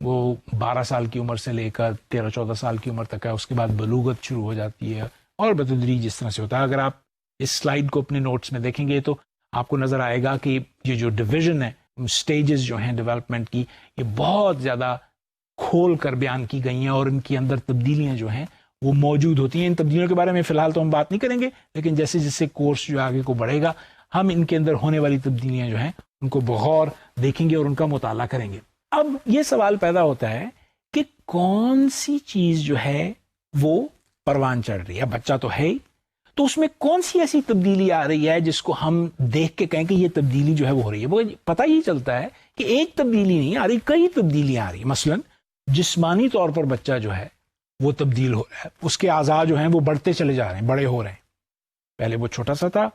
وہ 12 سال کی عمر سے لے کر 13-14 سال کی عمر تک ہے. اس کے بعد بلوغت شروع ہو جاتی ہے, اور بتدریج جس طرح سے ہوتا ہے. اگر آپ اس سلائیڈ کو اپنے نوٹس میں دیکھیں گے تو آپ کو نظر آئے گا کہ یہ جو ڈویژن ہے, سٹیجز جو ہیں ڈیولپمنٹ کی, یہ بہت زیادہ کھول کر بیان کی گئی ہیں, اور ان کے اندر تبدیلیاں جو ہیں وہ موجود ہوتی ہیں. ان تبدیلیوں کے بارے میں فی الحال تو ہم بات نہیں کریں گے, لیکن جیسے جیسے کورس جو آگے کو بڑھے گا ہم ان کے اندر ہونے والی تبدیلیاں جو ہیں ان کو بغور دیکھیں گے اور ان کا مطالعہ کریں گے. اب یہ سوال پیدا ہوتا ہے کہ کون سی چیز جو ہے وہ پروان چڑھ رہی ہے. بچہ تو ہے ہی, تو اس میں کون سی ایسی تبدیلی آ رہی ہے جس کو ہم دیکھ کے کہیں کہ یہ تبدیلی جو ہے وہ ہو رہی ہے؟ وہ پتہ ہی چلتا ہے کہ ایک تبدیلی نہیں آ رہی، کئی تبدیلیاں آ رہی ہیں. مثلا جسمانی طور پر بچہ جو ہے وہ تبدیل ہو رہا ہے، اس کے اعضاء جو ہیں وہ بڑھتے چلے جا رہے ہیں، بڑے ہو رہے ہیں. پہلے وہ چھوٹا سا تھا،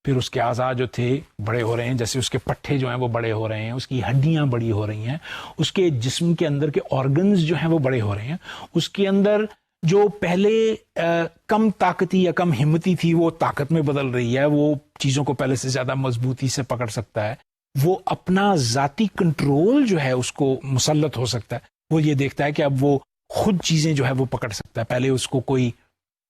پھر اس کے اعضاء جو تھے بڑے ہو رہے ہیں، جیسے اس کے پٹھے جو ہیں وہ بڑے ہو رہے ہیں، اس کی ہڈیاں بڑی ہو رہی ہیں، اس کے جسم کے اندر کے آرگنز جو ہیں وہ بڑے ہو رہے ہیں. اس کے اندر جو پہلے کم طاقتی یا کم ہمتی تھی وہ طاقت میں بدل رہی ہے، وہ چیزوں کو پہلے سے زیادہ مضبوطی سے پکڑ سکتا ہے، وہ اپنا ذاتی کنٹرول جو ہے اس کو مسلط ہو سکتا ہے. وہ یہ دیکھتا ہے کہ اب وہ خود چیزیں جو ہے وہ پکڑ سکتا ہے. پہلے اس کو کوئی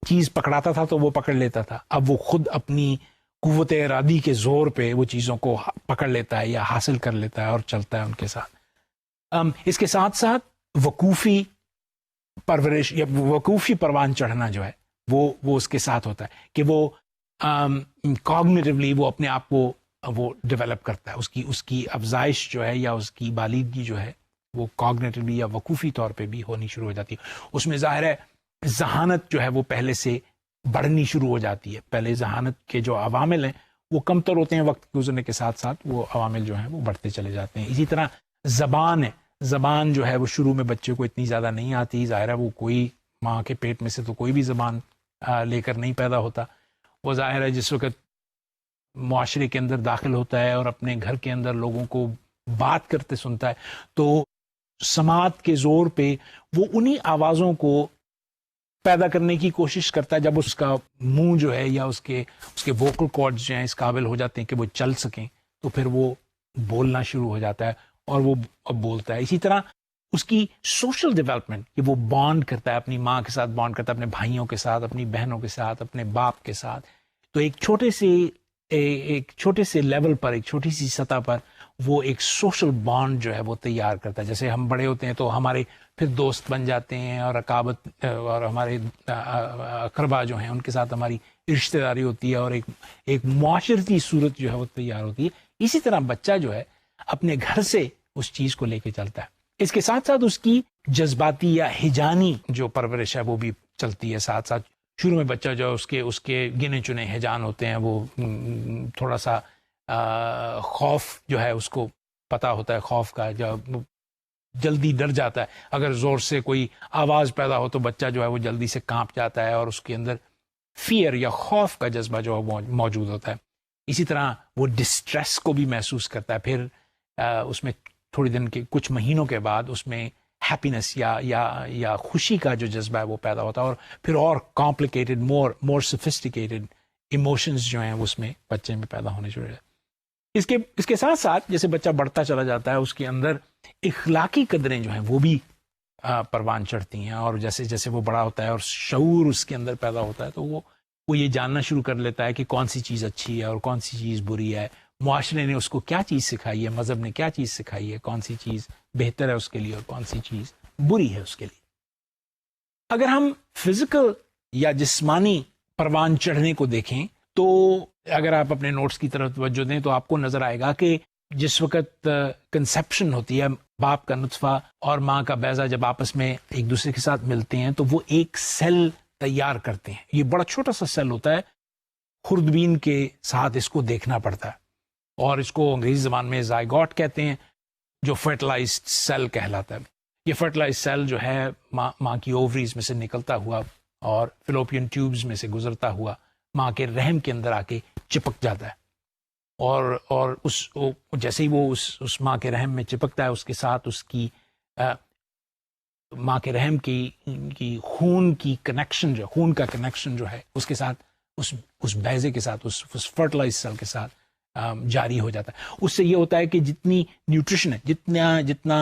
چیز پکڑاتا تھا تو وہ پکڑ لیتا تھا، اب وہ خود اپنی قوت ارادی کے زور پہ وہ چیزوں کو پکڑ لیتا ہے یا حاصل کر لیتا ہے اور چلتا ہے ان کے ساتھ. اس کے ساتھ ساتھ وقوفی پرورش یا وقوفی پروان چڑھنا جو ہے وہ اس کے ساتھ ہوتا ہے کہ وہ کاگنیٹیولی وہ اپنے آپ کو وہ ڈیولپ کرتا ہے. اس کی افزائش جو ہے یا اس کی بالیدگی جو ہے وہ کاگنیٹیولی یا وقوفی طور پہ بھی ہونی شروع ہو جاتی ہے. اس میں ظاہر ہے ذہانت جو ہے وہ پہلے سے بڑھنی شروع ہو جاتی ہے. پہلے ذہانت کے جو عوامل ہیں وہ کم تر ہوتے ہیں، وقت گزرنے کے ساتھ ساتھ وہ عوامل جو ہیں وہ بڑھتے چلے جاتے ہیں. اسی طرح زبان ہے، زبان جو ہے وہ شروع میں بچے کو اتنی زیادہ نہیں آتی. ظاہر ہے وہ کوئی ماں کے پیٹ میں سے تو کوئی بھی زبان لے کر نہیں پیدا ہوتا. وہ ظاہر ہے جس وقت معاشرے کے اندر داخل ہوتا ہے اور اپنے گھر کے اندر لوگوں کو بات کرتے سنتا ہے تو سماعت کے زور پہ وہ انہی آوازوں کو پیدا کرنے کی کوشش کرتا ہے. جب اس کا منہ جو ہے یا اس کے ووکل کارڈز جو ہیں اس قابل ہو جاتے ہیں کہ وہ چل سکیں تو پھر وہ بولنا شروع ہو جاتا ہے اور وہ بولتا ہے. اسی طرح اس کی سوشل ڈیولپمنٹ کہ وہ بانڈ کرتا ہے، اپنی ماں کے ساتھ بانڈ کرتا ہے، اپنے بھائیوں کے ساتھ، اپنی بہنوں کے ساتھ، اپنے باپ کے ساتھ. تو ایک چھوٹے سے لیول پر، ایک چھوٹی سی سطح پر وہ ایک سوشل بانڈ جو ہے وہ تیار کرتا ہے. جیسے ہم بڑے ہوتے ہیں تو ہمارے پھر دوست بن جاتے ہیں اور رقابت اور ہمارے اقربا جو ہیں ان کے ساتھ ہماری رشتہ داری ہوتی ہے اور ایک معاشرتی صورت جو ہے وہ تیار ہوتی ہے. اسی طرح بچہ جو ہے اپنے گھر سے اس چیز کو لے کے چلتا ہے. اس کے ساتھ ساتھ اس کی جذباتی یا ہجانی جو پرورش ہے وہ بھی چلتی ہے ساتھ ساتھ. شروع میں بچہ جو اس کے گنے چنے ہجان ہوتے ہیں، وہ تھوڑا سا خوف جو ہے اس کو پتا ہوتا ہے، خوف کا جب جلدی ڈر جاتا ہے. اگر زور سے کوئی آواز پیدا ہو تو بچہ جو ہے وہ جلدی سے کانپ جاتا ہے اور اس کے اندر فیئر یا خوف کا جذبہ جو ہے وہ موجود ہوتا ہے. اسی طرح وہ ڈسٹریس کو بھی محسوس کرتا ہے. پھر اس میں تھوڑی دن کے کچھ مہینوں کے بعد اس میں ہیپینس یا خوشی کا جو جذبہ ہے وہ پیدا ہوتا ہے اور پھر اور کمپلیکیٹڈ مور سفسٹیکیٹڈ ایموشنز جو ہیں اس میں بچے میں پیدا ہونے شروع ہوتے ہیں. اس کے ساتھ ساتھ جیسے بچہ بڑھتا چلا جاتا ہے اس کے اندر اخلاقی قدریں جو ہیں وہ بھی پروان چڑھتی ہیں اور جیسے جیسے وہ بڑا ہوتا ہے اور شعور اس کے اندر پیدا ہوتا ہے تو وہ یہ جاننا شروع کر لیتا ہے کہ کون سی چیز اچھی ہے اور کون سی چیز بری ہے. معاشرے نے اس کو کیا چیز سکھائی ہے، مذہب نے کیا چیز سکھائی ہے، کون سی چیز بہتر ہے اس کے لیے اور کون سی چیز بری ہے اس کے لیے. اگر ہم فزیکل یا جسمانی پروان چڑھنے کو دیکھیں تو اگر آپ اپنے نوٹس کی طرف توجہ دیں تو آپ کو نظر آئے گا کہ جس وقت کنسیپشن ہوتی ہے، باپ کا نطفہ اور ماں کا بیضہ جب آپس میں ایک دوسرے کے ساتھ ملتے ہیں تو وہ ایک سیل تیار کرتے ہیں. یہ بڑا چھوٹا سا سیل ہوتا ہے، خوردبین کے ساتھ اس کو دیکھنا پڑتا ہے اور اس کو انگریزی زبان میں زائگوٹ کہتے ہیں جو فرٹیلائزڈ سیل کہلاتا ہے. یہ فرٹیلائزڈ سیل جو ہے ماں کی اووریز میں سے نکلتا ہوا اور فلوپین ٹیوبز میں سے گزرتا ہوا ماں کے رحم کے اندر آ کے چپک جاتا ہے اور جیسے ہی وہ اس ماں کے رحم میں چپکتا ہے اس کے ساتھ اس کی ماں کے رحم کی خون کی کنیکشن جو خون کا کنیکشن جو ہے اس کے ساتھ اس بیضے کے ساتھ اس فرٹیلائز سیل کے ساتھ جاری ہو جاتا ہے. اس سے یہ ہوتا ہے کہ جتنی نیوٹریشن ہے، جتنا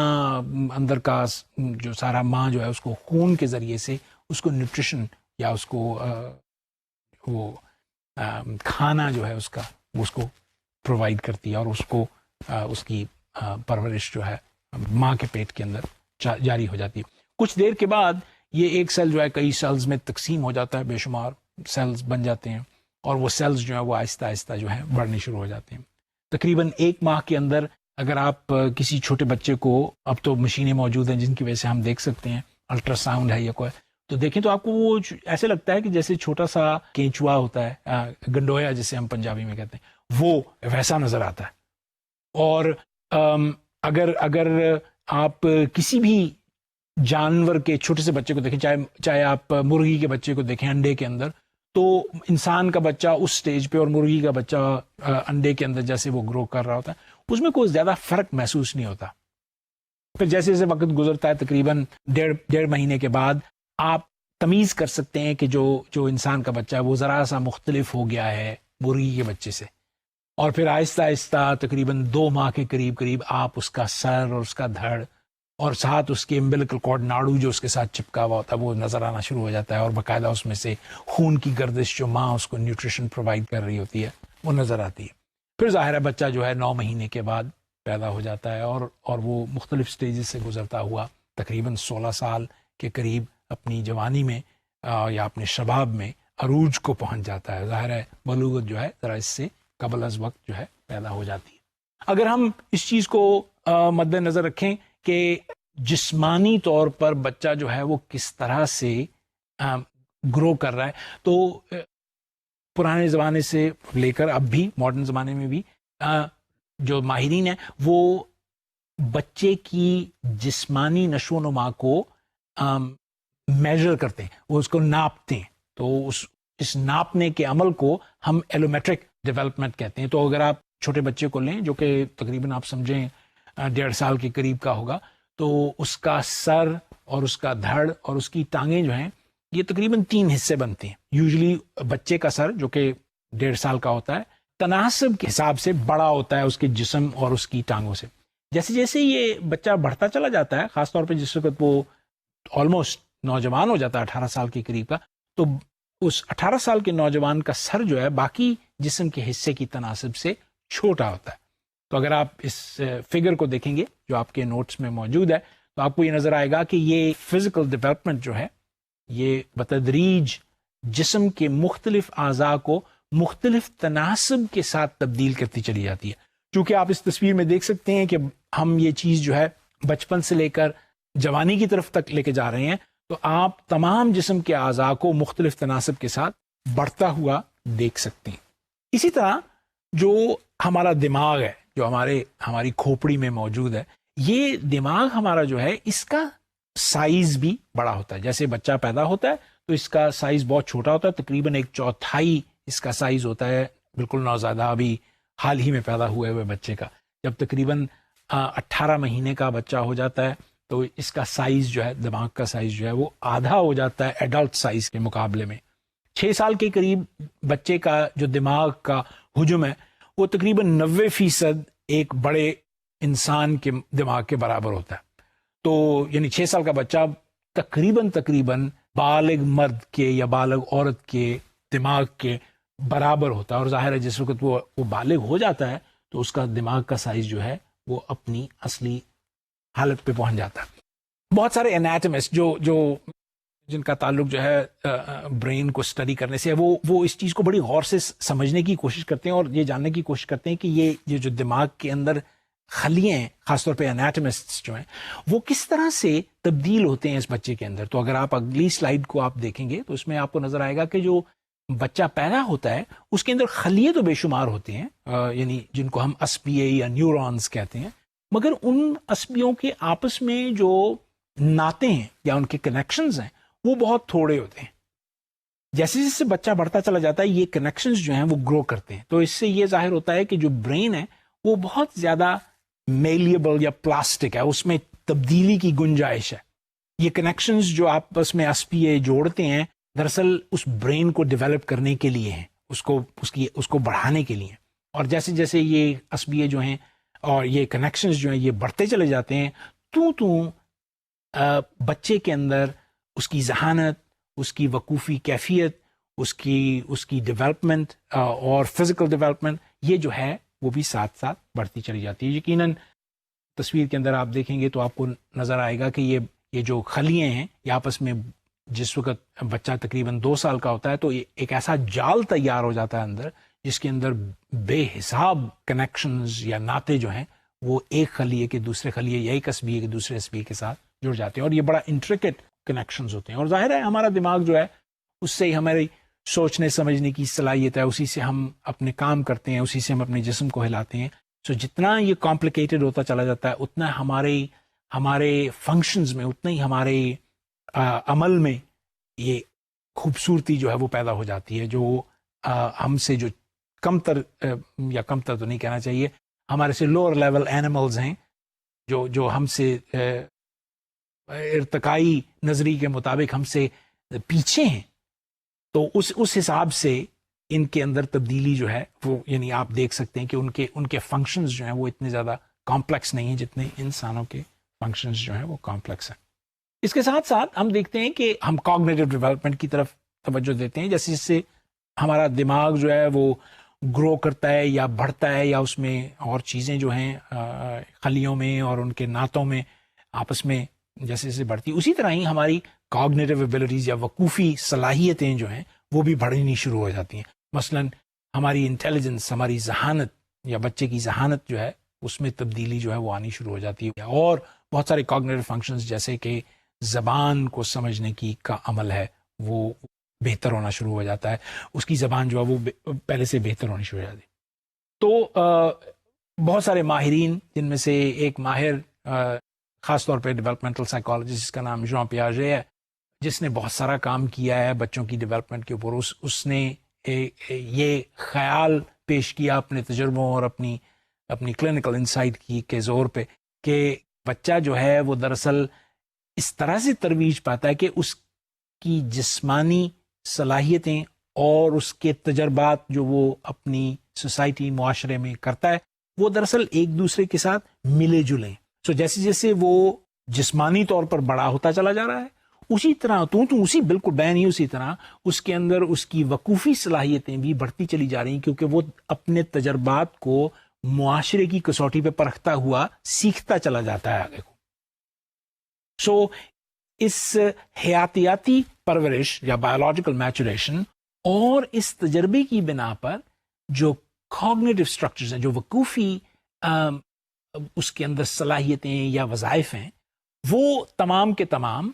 اندر کا جو سارا ماں جو ہے اس کو خون کے ذریعے سے اس کو نیوٹریشن یا اس کو وہ کھانا جو ہے اس کو پرووائڈ کرتی ہے اور اس کو اس کی پرورش جو ہے ماں کے پیٹ کے اندر جاری ہو جاتی ہے. کچھ دیر کے بعد یہ ایک سیل جو ہے کئی سیلز میں تقسیم ہو جاتا ہے، بے شمار سیلز بن جاتے ہیں اور وہ سیلز جو ہیں وہ آہستہ آہستہ جو ہے بڑھنے شروع ہو جاتے ہیں. تقریباً 1 ماہ کے اندر اگر آپ کسی چھوٹے بچے کو، اب تو مشینیں موجود ہیں جن کی وجہ سے ہم دیکھ سکتے ہیں، الٹرا ساؤنڈ ہے یا کوئی، تو دیکھیں تو آپ کو وہ ایسے لگتا ہے کہ جیسے چھوٹا سا کینچوا ہوتا ہے، گنڈویا جسے ہم پنجابی میں کہتے ہیں، وہ ویسا نظر آتا ہے. اور اگر آپ کسی بھی جانور کے چھوٹے سے بچے کو دیکھیں، چاہے آپ مرغی کے بچے کو دیکھیں انڈے کے اندر، تو انسان کا بچہ اس سٹیج پہ اور مرغی کا بچہ انڈے کے اندر جیسے وہ گرو کر رہا ہوتا ہے، اس میں کوئی زیادہ فرق محسوس نہیں ہوتا. پھر جیسے جیسے وقت گزرتا ہے، تقریباً 1.5 مہینے کے بعد آپ تمیز کر سکتے ہیں کہ جو انسان کا بچہ ہے وہ ذرا سا مختلف ہو گیا ہے مرغی کے بچے سے. اور پھر آہستہ آہستہ تقریباً 2 ماہ کے قریب آپ اس کا سر اور اس کا دھڑ اور ساتھ اس کے امبلیکل کارڈ، ناڑو جو اس کے ساتھ چپکا ہوا ہوتا ہے، وہ نظر آنا شروع ہو جاتا ہے، اور باقاعدہ اس میں سے خون کی گردش جو ماں اس کو نیوٹریشن پرووائڈ کر رہی ہوتی ہے وہ نظر آتی ہے. پھر ظاہر ہے بچہ جو ہے 9 مہینے کے بعد پیدا ہو جاتا ہے، اور وہ مختلف سٹیجز سے گزرتا ہوا تقریباً 16 سال کے قریب اپنی جوانی میں یا اپنے شباب میں عروج کو پہنچ جاتا ہے. ظاہر ہے بلوغت جو ہے ذرا اس سے قبل از وقت جو ہے پیدا ہو جاتی ہے. اگر ہم اس چیز کو مد نظر رکھیں کہ جسمانی طور پر بچہ جو ہے وہ کس طرح سے گرو کر رہا ہے، تو پرانے زمانے سے لے کر اب بھی ماڈرن زمانے میں بھی جو ماہرین ہیں وہ بچے کی جسمانی نشو و نما کو میجر کرتے ہیں، وہ اس کو ناپتے ہیں. تو اس ناپنے کے عمل کو ہم ایلومیٹرک ڈیولپمنٹ کہتے ہیں. تو اگر آپ چھوٹے بچے کو لیں جو کہ تقریباً آپ سمجھیں 1.5 سال کے قریب کا ہوگا، تو اس کا سر اور اس کا دھڑ اور اس کی ٹانگیں جو ہیں یہ تقریباً 3 حصے بنتی ہیں. یوزلی بچے کا سر جو کہ 1.5 سال کا ہوتا ہے تناسب کے حساب سے بڑا ہوتا ہے اس کے جسم اور اس کی ٹانگوں سے. جیسے جیسے یہ بچہ بڑھتا چلا جاتا ہے، خاص طور پہ جس وقت وہ آلموسٹ نوجوان ہو جاتا ہے 18 سال کے قریب کا، تو اس 18 سال کے نوجوان کا سر جو ہے باقی جسم کے حصے کی تناسب سے چھوٹا ہوتا ہے. تو اگر آپ اس فگر کو دیکھیں گے جو آپ کے نوٹس میں موجود ہے، تو آپ کو یہ نظر آئے گا کہ یہ فزیکل ڈیولپمنٹ جو ہے یہ بتدریج جسم کے مختلف اعضاء کو مختلف تناسب کے ساتھ تبدیل کرتی چلی جاتی ہے. چونکہ آپ اس تصویر میں دیکھ سکتے ہیں کہ ہم یہ چیز جو ہے بچپن سے لے کر جوانی کی طرف تک لے کے جا رہے ہیں، تو آپ تمام جسم کے اعضاء کو مختلف تناسب کے ساتھ بڑھتا ہوا دیکھ سکتے ہیں. اسی طرح جو ہمارا دماغ ہے، جو ہماری کھوپڑی میں موجود ہے، یہ دماغ ہمارا جو ہے اس کا سائز بھی بڑا ہوتا ہے. جیسے بچہ پیدا ہوتا ہے تو اس کا سائز بہت چھوٹا ہوتا ہے، تقریباً 1/4 اس کا سائز ہوتا ہے بالکل نوزائیدہ ابھی حال ہی میں پیدا ہوئے بچے کا. جب تقریباً 18 مہینے کا بچہ ہو جاتا ہے تو اس کا سائز جو ہے، دماغ کا سائز جو ہے وہ آدھا ہو جاتا ہے ایڈلٹ سائز کے مقابلے میں. 6 سال کے قریب بچے کا جو دماغ کا حجم ہے وہ تقریباً 90% ایک بڑے انسان کے دماغ کے برابر ہوتا ہے. تو یعنی 6 سال کا بچہ تقریباً بالغ مرد کے یا بالغ عورت کے دماغ کے برابر ہوتا ہے. اور ظاہر ہے جس وقت وہ بالغ ہو جاتا ہے تو اس کا دماغ کا سائز جو ہے وہ اپنی اصلی حالت پہ پہنچ جاتا ہے. بہت سارے انیٹمسٹ جو جن کا تعلق جو ہے برین کو اسٹڈی کرنے سے، وہ اس چیز کو بڑی غور سے سمجھنے کی کوشش کرتے ہیں اور یہ جاننے کی کوشش کرتے ہیں کہ یہ جو دماغ کے اندر خلیے ہیں، خاص طور پہ انیٹمسٹ جو ہیں، وہ کس طرح سے تبدیل ہوتے ہیں اس بچے کے اندر. تو اگر آپ اگلی سلائیڈ کو آپ دیکھیں گے تو اس میں آپ کو نظر آئے گا کہ جو بچہ پیدا ہوتا ہے اس کے اندر خلیے تو بے شمار ہوتے ہیں، یعنی جن کو ہم عصبیے یا نیورونز کہتے ہیں، مگر ان عصبیوں کے آپس میں جو ناطے ہیں یا ان کے کنیکشنز ہیں وہ بہت تھوڑے ہوتے ہیں. جیسے جیسے بچہ بڑھتا چلا جاتا ہے یہ کنیکشنز جو ہیں وہ گرو کرتے ہیں. تو اس سے یہ ظاہر ہوتا ہے کہ جو برین ہے وہ بہت زیادہ میلیبل یا پلاسٹک ہے، اس میں تبدیلی کی گنجائش ہے. یہ کنیکشنز جو آپس میں عصبیے جوڑتے ہیں دراصل اس برین کو ڈیولپ کرنے کے لیے ہیں، اس کو بڑھانے کے لیے. اور جیسے جیسے یہ عصبیے جو ہیں اور یہ کنیکشنز جو ہیں یہ بڑھتے چلے جاتے ہیں، تو بچے کے اندر اس کی ذہانت، اس کی وقوفی کیفیت، اس کی ڈیولپمنٹ اور فزیکل ڈیولپمنٹ یہ جو ہے وہ بھی ساتھ ساتھ بڑھتی چلی جاتی ہے. یقیناً تصویر کے اندر آپ دیکھیں گے تو آپ کو نظر آئے گا کہ یہ جو خلیے ہیں یہ آپس میں جس وقت بچہ تقریباً 2 سال کا ہوتا ہے تو ایک ایسا جال تیار ہو جاتا ہے اندر، جس کے اندر بے حساب کنیکشنز یا ناطے جو ہیں وہ ایک خلیے کے دوسرے خلیے یا ایک عصبیے کے دوسرے عصبیے کے ساتھ جڑ جاتے ہیں. اور یہ بڑا انٹریکٹ کنیکشنز ہوتے ہیں. اور ظاہر ہے ہمارا دماغ جو ہے اس سے ہی ہماری سوچنے سمجھنے کی صلاحیت ہے, اسی سے ہم اپنے کام کرتے ہیں, اسی سے ہم اپنے جسم کو ہلاتے ہیں. سو جتنا یہ کمپلیکیٹڈ ہوتا چلا جاتا ہے اتنا ہمارے فنکشنز میں, اتنا ہی ہمارے عمل میں یہ خوبصورتی جو ہے وہ پیدا ہو جاتی ہے, جو ہم سے جو کم تر تو نہیں کہنا چاہیے, ہمارے سے لوور لیول اینیملز ہیں جو ہم سے ارتقائی نظریے کے مطابق ہم سے پیچھے ہیں, تو اس حساب سے ان کے اندر تبدیلی جو ہے وہ, یعنی آپ دیکھ سکتے ہیں کہ ان کے فنکشنز جو ہیں وہ اتنے زیادہ کمپلیکس نہیں ہیں جتنے انسانوں کے فنکشنز جو ہیں وہ کمپلیکس ہیں. اس کے ساتھ ساتھ ہم دیکھتے ہیں کہ ہم کوگنیٹو ڈیولپمنٹ کی طرف توجہ دیتے ہیں. جیسے جیسے ہمارا دماغ جو ہے وہ گرو کرتا ہے یا بڑھتا ہے, یا اس میں اور چیزیں جو ہیں خلیوں میں اور ان کے ناتوں میں آپس میں جیسے جیسے بڑھتی, اسی طرح ہی ہماری کوگنیٹو ایبلٹیز یا وقوفی صلاحیتیں جو ہیں وہ بھی بڑھنی شروع ہو جاتی ہیں. مثلا ہماری انٹیلیجنس, ہماری ذہانت یا بچے کی ذہانت جو ہے اس میں تبدیلی جو ہے وہ آنی شروع ہو جاتی ہے. اور بہت سارے کوگنیٹو فنکشنز جیسے کہ زبان کو سمجھنے کی کا عمل ہے وہ بہتر ہونا شروع ہو جاتا ہے, اس کی زبان جو ہے وہ پہلے سے بہتر ہونی شروع ہو جاتی ہے. تو بہت سارے ماہرین, جن میں سے ایک ماہر خاص طور پہ ڈیولپمنٹل سائیکالوجسٹ جس کا نام ژان پیاژے ہے, جس نے بہت سارا کام کیا ہے بچوں کی ڈیولپمنٹ کے اوپر, اس نے یہ خیال پیش کیا اپنے تجربوں اور اپنی کلینکل انسائٹ کے زور پہ کہ بچہ جو ہے وہ دراصل اس طرح سے ترویج پاتا ہے کہ اس کی جسمانی صلاحیتیں اور اس کے تجربات جو وہ اپنی سوسائٹی معاشرے میں کرتا ہے وہ دراصل ایک دوسرے کے ساتھ ملے جلیں. سو جیسے جیسے وہ جسمانی طور پر بڑا ہوتا چلا جا رہا ہے, اسی طرح تو اسی بالکل بین ہی اسی طرح اس کے اندر اس کی وقوفی صلاحیتیں بھی بڑھتی چلی جا رہی ہیں, کیونکہ وہ اپنے تجربات کو معاشرے کی کسوٹی پہ پرکھتا ہوا سیکھتا چلا جاتا ہے آگے کو. سو اس حیاتیاتی پرورش یا بایولوجیکل میچوریشن اور اس تجربے کی بنا پر جو کوگنیٹو اسٹرکچرز ہیں, جو وقوفی اس کے اندر صلاحیتیں یا وظائف ہیں, وہ تمام کے تمام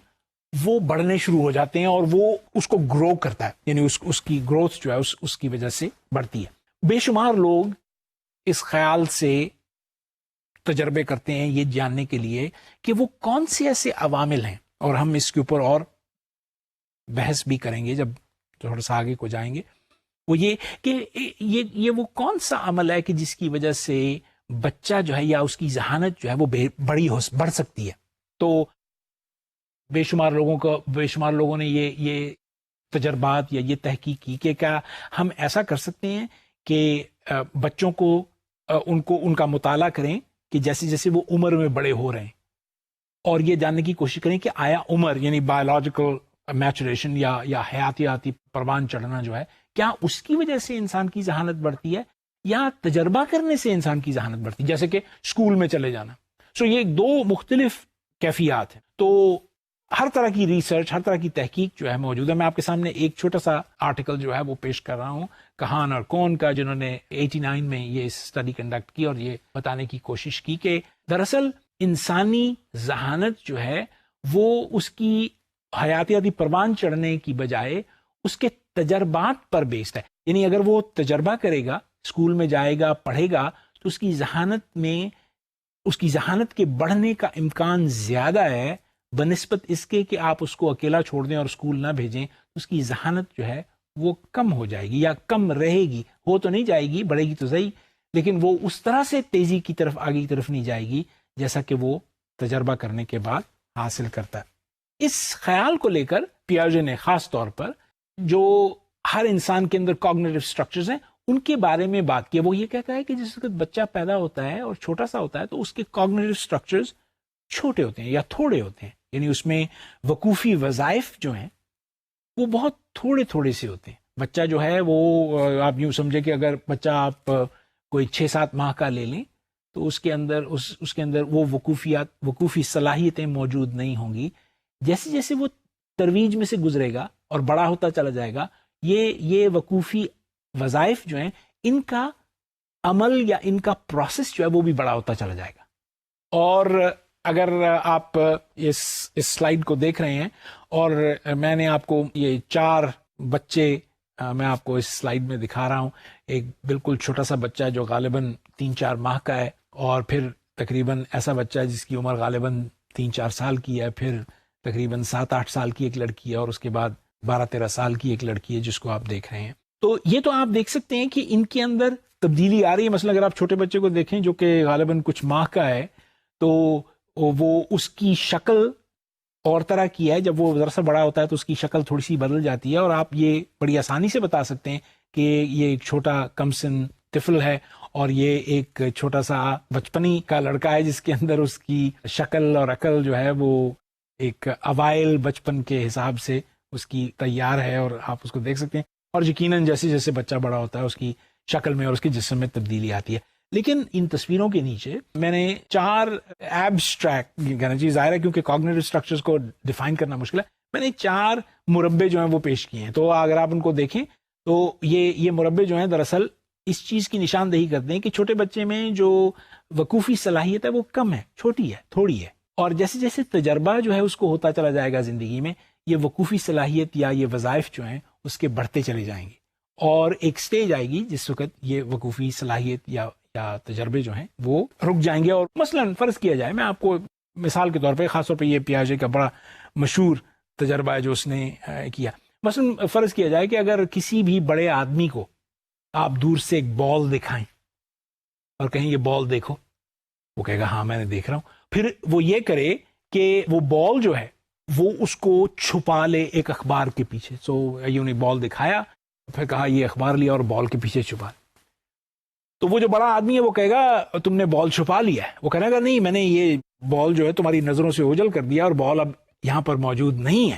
وہ بڑھنے شروع ہو جاتے ہیں اور وہ اس کو گرو کرتا ہے, یعنی اس کی گروتھ جو ہے اس کی وجہ سے بڑھتی ہے. بے شمار لوگ اس خیال سے تجربے کرتے ہیں یہ جاننے کے لیے کہ وہ کون سے ایسے عوامل ہیں, اور ہم اس کے اوپر اور بحث بھی کریں گے جب تھوڑا سا آگے کو جائیں گے, وہ یہ کہ یہ وہ کون سا عمل ہے کہ جس کی وجہ سے بچہ جو ہے یا اس کی ذہانت جو ہے وہ بڑھ سکتی ہے. تو بے شمار لوگوں نے یہ تجربات یا یہ تحقیق کی کہ کیا ہم ایسا کر سکتے ہیں کہ بچوں کو ان کا مطالعہ کریں کہ جیسے جیسے وہ عمر میں بڑے ہو رہے ہیں, اور یہ جاننے کی کوشش کریں کہ آیا عمر یعنی بایولوجیکل میچوریشن یا حیاتیاتی پروان چڑھنا جو ہے, کیا اس کی وجہ سے انسان کی ذہانت بڑھتی ہے یا تجربہ کرنے سے انسان کی ذہانت بڑھتی ہے, جیسے کہ اسکول میں چلے جانا. سو یہ دو مختلف کیفیات ہیں. تو ہر طرح کی ریسرچ, ہر طرح کی تحقیق جو ہے موجود ہے. میں آپ کے سامنے ایک چھوٹا سا آرٹیکل جو ہے وہ پیش کر رہا ہوں کہان اور کون کا, جنہوں نے 89 میں یہ اسٹڈی کنڈکٹ کی اور یہ بتانے کی کوشش کی کہ دراصل انسانی ذہانت جو ہے وہ اس کی حیاتیاتی پروان چڑھنے کی بجائے اس کے تجربات پر بیسڈ ہے. یعنی اگر وہ تجربہ کرے گا, اسکول میں جائے گا, پڑھے گا, تو اس کی ذہانت کے بڑھنے کا امکان زیادہ ہے بنسبت اس کے کہ آپ اس کو اکیلا چھوڑ دیں اور اسکول نہ بھیجیں. اس کی ذہانت جو ہے وہ کم ہو جائے گی یا کم رہے گی, ہو تو نہیں جائے گی, بڑھے گی تو صحیح, لیکن وہ اس طرح سے تیزی کی طرف آگے کی طرف نہیں جائے گی جیسا کہ وہ تجربہ کرنے کے بعد حاصل کرتا ہے. اس خیال کو لے کر پیاژے نے خاص طور پر جو ہر انسان کے اندر کوگنیٹو اسٹرکچرز ہیں ان کے بارے میں بات کی. وہ یہ کہتا ہے کہ جس وقت بچہ پیدا ہوتا ہے اور چھوٹا سا ہوتا ہے تو اس کے کوگنیٹو اسٹرکچرز چھوٹے ہوتے ہیں یا تھوڑے ہوتے ہیں, یعنی اس میں وقوفی وظائف جو ہیں وہ بہت تھوڑے سے ہوتے ہیں. بچہ جو ہے وہ آپ یوں سمجھے کہ اگر بچہ آپ کوئی 6-7 ماہ کا لے لیں تو اس کے اندر وہ وقوفی صلاحیتیں موجود نہیں ہوں گی. جیسے جیسے وہ ترویج میں سے گزرے گا اور بڑا ہوتا چلا جائے گا, یہ وقوفی وظائف جو ہیں ان کا عمل یا ان کا پروسیس جو ہے وہ بھی بڑا ہوتا چلا جائے گا. اور اگر آپ اس سلائیڈ کو دیکھ رہے ہیں اور میں نے آپ کو یہ 4 بچے میں آپ کو اس سلائیڈ میں دکھا رہا ہوں. ایک بالکل چھوٹا سا بچہ جو غالباً 3-4 ماہ کا ہے، اور پھر تقریباً ایسا بچہ ہے جس کی عمر غالباً 3-4 سال کی ہے، پھر تقریباً 7-8 سال کی ایک لڑکی ہے، اور اس کے بعد 12-13 سال کی ایک لڑکی ہے جس کو آپ دیکھ رہے ہیں. تو یہ تو آپ دیکھ سکتے ہیں کہ ان کے اندر تبدیلی آ رہی ہے. مثلا اگر آپ چھوٹے بچے کو دیکھیں جو کہ غالباً کچھ ماہ کا ہے، تو وہ اس کی شکل اور طرح کی ہے. جب وہ ذرا سا بڑا ہوتا ہے تو اس کی شکل تھوڑی سی بدل جاتی ہے، اور آپ یہ بڑی آسانی سے بتا سکتے ہیں کہ یہ ایک چھوٹا کم سن طفل ہے، اور یہ ایک چھوٹا سا بچپنی کا لڑکا ہے جس کے اندر اس کی شکل اور عقل جو ہے وہ ایک اوائل بچپن کے حساب سے اس کی تیار ہے، اور آپ اس کو دیکھ سکتے ہیں. اور یقیناً جیسے جیسے بچہ بڑا ہوتا ہے اس کی شکل میں اور اس کے جسم میں تبدیلی آتی ہے. لیکن ان تصویروں کے نیچے میں نے 4 ایبسٹریکٹ کہنا چاہیے، ظاہر ہے کیونکہ کوگنیٹو اسٹرکچرز کو ڈیفائن کرنا مشکل ہے، میں نے 4 مربع جو ہیں وہ پیش کیے ہیں. تو اگر آپ ان کو دیکھیں تو یہ مربع جو ہیں دراصل اس چیز کی نشاندہی کرتے ہیں کہ چھوٹے بچے میں جو وقوفی صلاحیت ہے وہ کم ہے، چھوٹی ہے، تھوڑی ہے، اور جیسے جیسے تجربہ جو ہے اس کو ہوتا چلا جائے گا زندگی میں، یہ وقوفی صلاحیت یا یہ وظائف جو ہیں اس کے بڑھتے چلے جائیں گے، اور ایک سٹیج آئے گی جس وقت یہ وقوفی صلاحیت یا تجربے جو ہیں وہ رک جائیں گے. اور مثلا فرض کیا جائے، میں آپ کو مثال کے طور پہ، خاص طور پہ یہ پیاژے کا بڑا مشہور تجربہ ہے جو اس نے کیا. مثلا فرض کیا جائے کہ اگر کسی بھی بڑے آدمی کو آپ دور سے ایک بال دکھائیں اور کہیں یہ بال دیکھو، وہ کہے گا ہاں میں نے دیکھ رہا ہوں. پھر وہ یہ کرے کہ وہ بال جو ہے وہ اس کو چھپا لے ایک اخبار کے پیچھے. سو یوں نے بال دکھایا، پھر کہا یہ اخبار لیا اور بال کے پیچھے چھپا. تو وہ جو بڑا آدمی ہے وہ کہے گا تم نے بال چھپا لیا ہے. وہ کہے گا نہیں، میں نے یہ بال جو ہے تمہاری نظروں سے اوجھل کر دیا اور بال اب یہاں پر موجود نہیں ہے.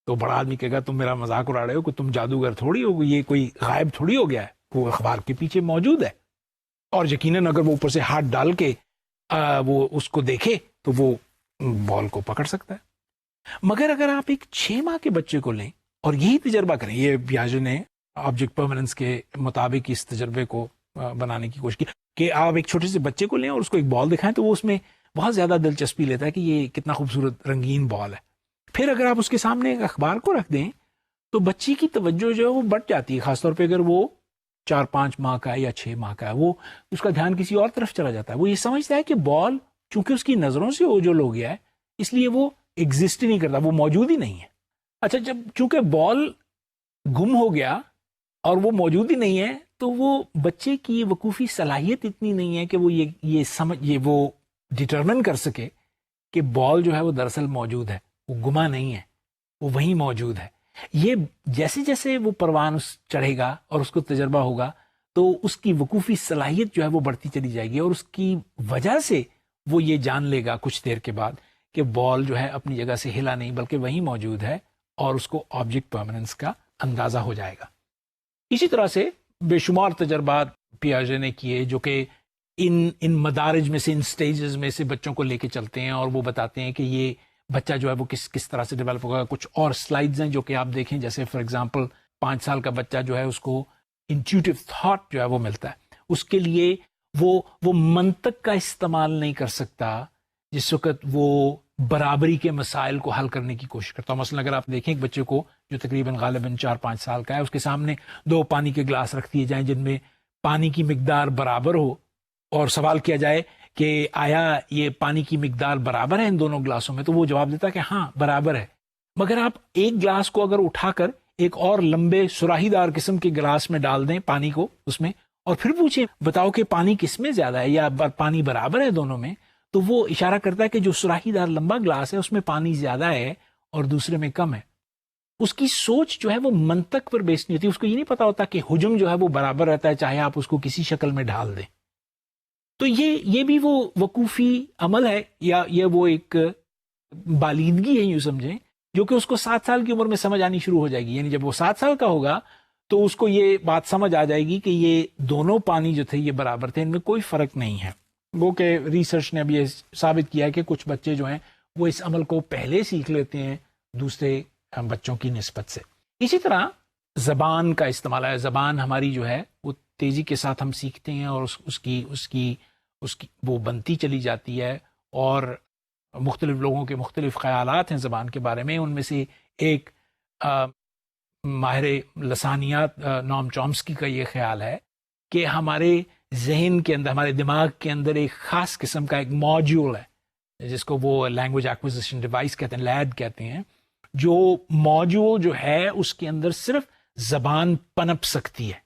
تو بڑا آدمی کہے گا تم میرا مذاق اڑا رہے ہو، کہ تم جادوگر تھوڑی ہو، یہ کوئی غائب تھوڑی ہو گیا ہے، وہ اخبار کے پیچھے موجود ہے. اور یقیناً اگر وہ اوپر سے ہاتھ ڈال کے وہ اس کو دیکھے تو وہ بال کو پکڑ سکتا ہے. مگر اگر آپ ایک 6 ماہ کے بچے کو لیں اور یہی تجربہ کریں، یہ پیاژے نے آبجیکٹ پرماننس کے مطابق اس تجربے کو بنانے کی کوشش کی کہ آپ ایک چھوٹے سے بچے کو لیں اور اس کو ایک بال دکھائیں تو وہ اس میں بہت زیادہ دلچسپی لیتا ہے کہ یہ کتنا خوبصورت رنگین بال ہے. پھر اگر آپ اس کے سامنے ایک اخبار کو رکھ دیں تو بچے کی توجہ جو ہے وہ بڑھ جاتی ہے، خاص طور پہ اگر وہ 4-5 ماہ کا ہے یا 6 ماہ کا ہے. وہ اس کا دھیان کسی اور طرف چلا جاتا ہے. وہ یہ سمجھتا ہے کہ بال چونکہ اس کی نظروں سے اوجھل ہو گیا ہے اس لیے وہ ایگزسٹ ہی نہیں کرتا، وہ موجود ہی نہیں ہے. اچھا، جب چونکہ بال گم ہو گیا اور وہ موجود ہی نہیں ہے تو وہ بچے کی وقوفی صلاحیت اتنی نہیں ہے کہ وہ یہ وہ ڈٹرمن کر سکے کہ بال جو ہے وہ دراصل موجود ہے، وہ گما نہیں ہے، وہ وہیں موجود ہے. یہ جیسے جیسے وہ پروان چڑھے گا اور اس کو تجربہ ہوگا تو اس کی وقوفی صلاحیت جو ہے وہ بڑھتی چلی جائے گی، اور اس کی وجہ سے وہ یہ جان لے گا کچھ دیر کے بعد کہ بال جو ہے اپنی جگہ سے ہلا نہیں بلکہ وہیں موجود ہے، اور اس کو آبجیکٹ پرماننس کا اندازہ ہو جائے گا. اسی طرح سے بے شمار تجربات پیاژے نے کیے جو کہ ان مدارج میں سے، ان سٹیجز میں سے بچوں کو لے کے چلتے ہیں، اور وہ بتاتے ہیں کہ یہ بچہ جو ہے وہ کس طرح سے ڈیولپ ہوگا. کچھ اور سلائیڈز ہیں جو کہ آپ دیکھیں، جیسے فار ایگزامپل 5 سال کا بچہ جو ہے اس کو انٹیوٹیو تھاٹ جو ہے وہ ملتا ہے. اس کے لیے وہ منطق کا استعمال نہیں کر سکتا جس وقت وہ برابری کے مسائل کو حل کرنے کی کوشش کرتا ہوں. مثلا اگر آپ دیکھیں ایک بچے کو جو تقریباً غالباً 4-5 سال کا ہے، اس کے سامنے 2 پانی کے گلاس رکھ دیے جائیں جن میں پانی کی مقدار برابر ہو، اور سوال کیا جائے کہ آیا یہ پانی کی مقدار برابر ہے ان دونوں گلاسوں میں، تو وہ جواب دیتا ہے کہ ہاں برابر ہے. مگر آپ ایک گلاس کو اگر اٹھا کر ایک اور لمبے سراہی دار قسم کے گلاس میں ڈال دیں پانی کو اس میں، اور پھر پوچھیں بتاؤ کہ پانی کس میں زیادہ ہے یا پانی برابر ہے دونوں میں، تو وہ اشارہ کرتا ہے کہ جو سراہی دار لمبا گلاس ہے اس میں پانی زیادہ ہے اور دوسرے میں کم ہے. اس کی سوچ جو ہے وہ منطق پر بیس نہیں ہوتی. اس کو یہ نہیں پتا ہوتا کہ حجم جو ہے وہ برابر رہتا ہے چاہے آپ اس کو کسی شکل میں ڈال دیں. تو یہ بھی وہ وقوفی عمل ہے یا یہ وہ ایک بالیدگی ہے یوں سمجھیں، جو کہ اس کو 7 سال کی عمر میں سمجھ آنی شروع ہو جائے گی. یعنی جب وہ 7 سال کا ہوگا تو اس کو یہ بات سمجھ آ جائے گی کہ یہ دونوں پانی جو تھے یہ برابر تھے، ان میں کوئی فرق نہیں ہے. وہ کہ ریسرچ نے اب یہ ثابت کیا ہے کہ کچھ بچے جو ہیں وہ اس عمل کو پہلے سیکھ لیتے ہیں دوسرے بچوں کی نسبت سے. اسی طرح زبان کا استعمال ہے. زبان ہماری جو ہے وہ تیزی کے ساتھ ہم سیکھتے ہیں اور اس کی وہ بنتی چلی جاتی ہے، اور مختلف لوگوں کے مختلف خیالات ہیں زبان کے بارے میں. ان میں سے ایک ماہر لسانیات نوم چومسکی کا یہ خیال ہے کہ ہمارے ذہن کے اندر، ہمارے دماغ کے اندر ایک خاص قسم کا ایک موڈیول ہے جس کو وہ لینگویج ایکوزیشن ڈیوائس کہتے ہیں، لیڈ کہتے ہیں. جو موڈیول جو ہے اس کے اندر صرف زبان پنپ سکتی ہے،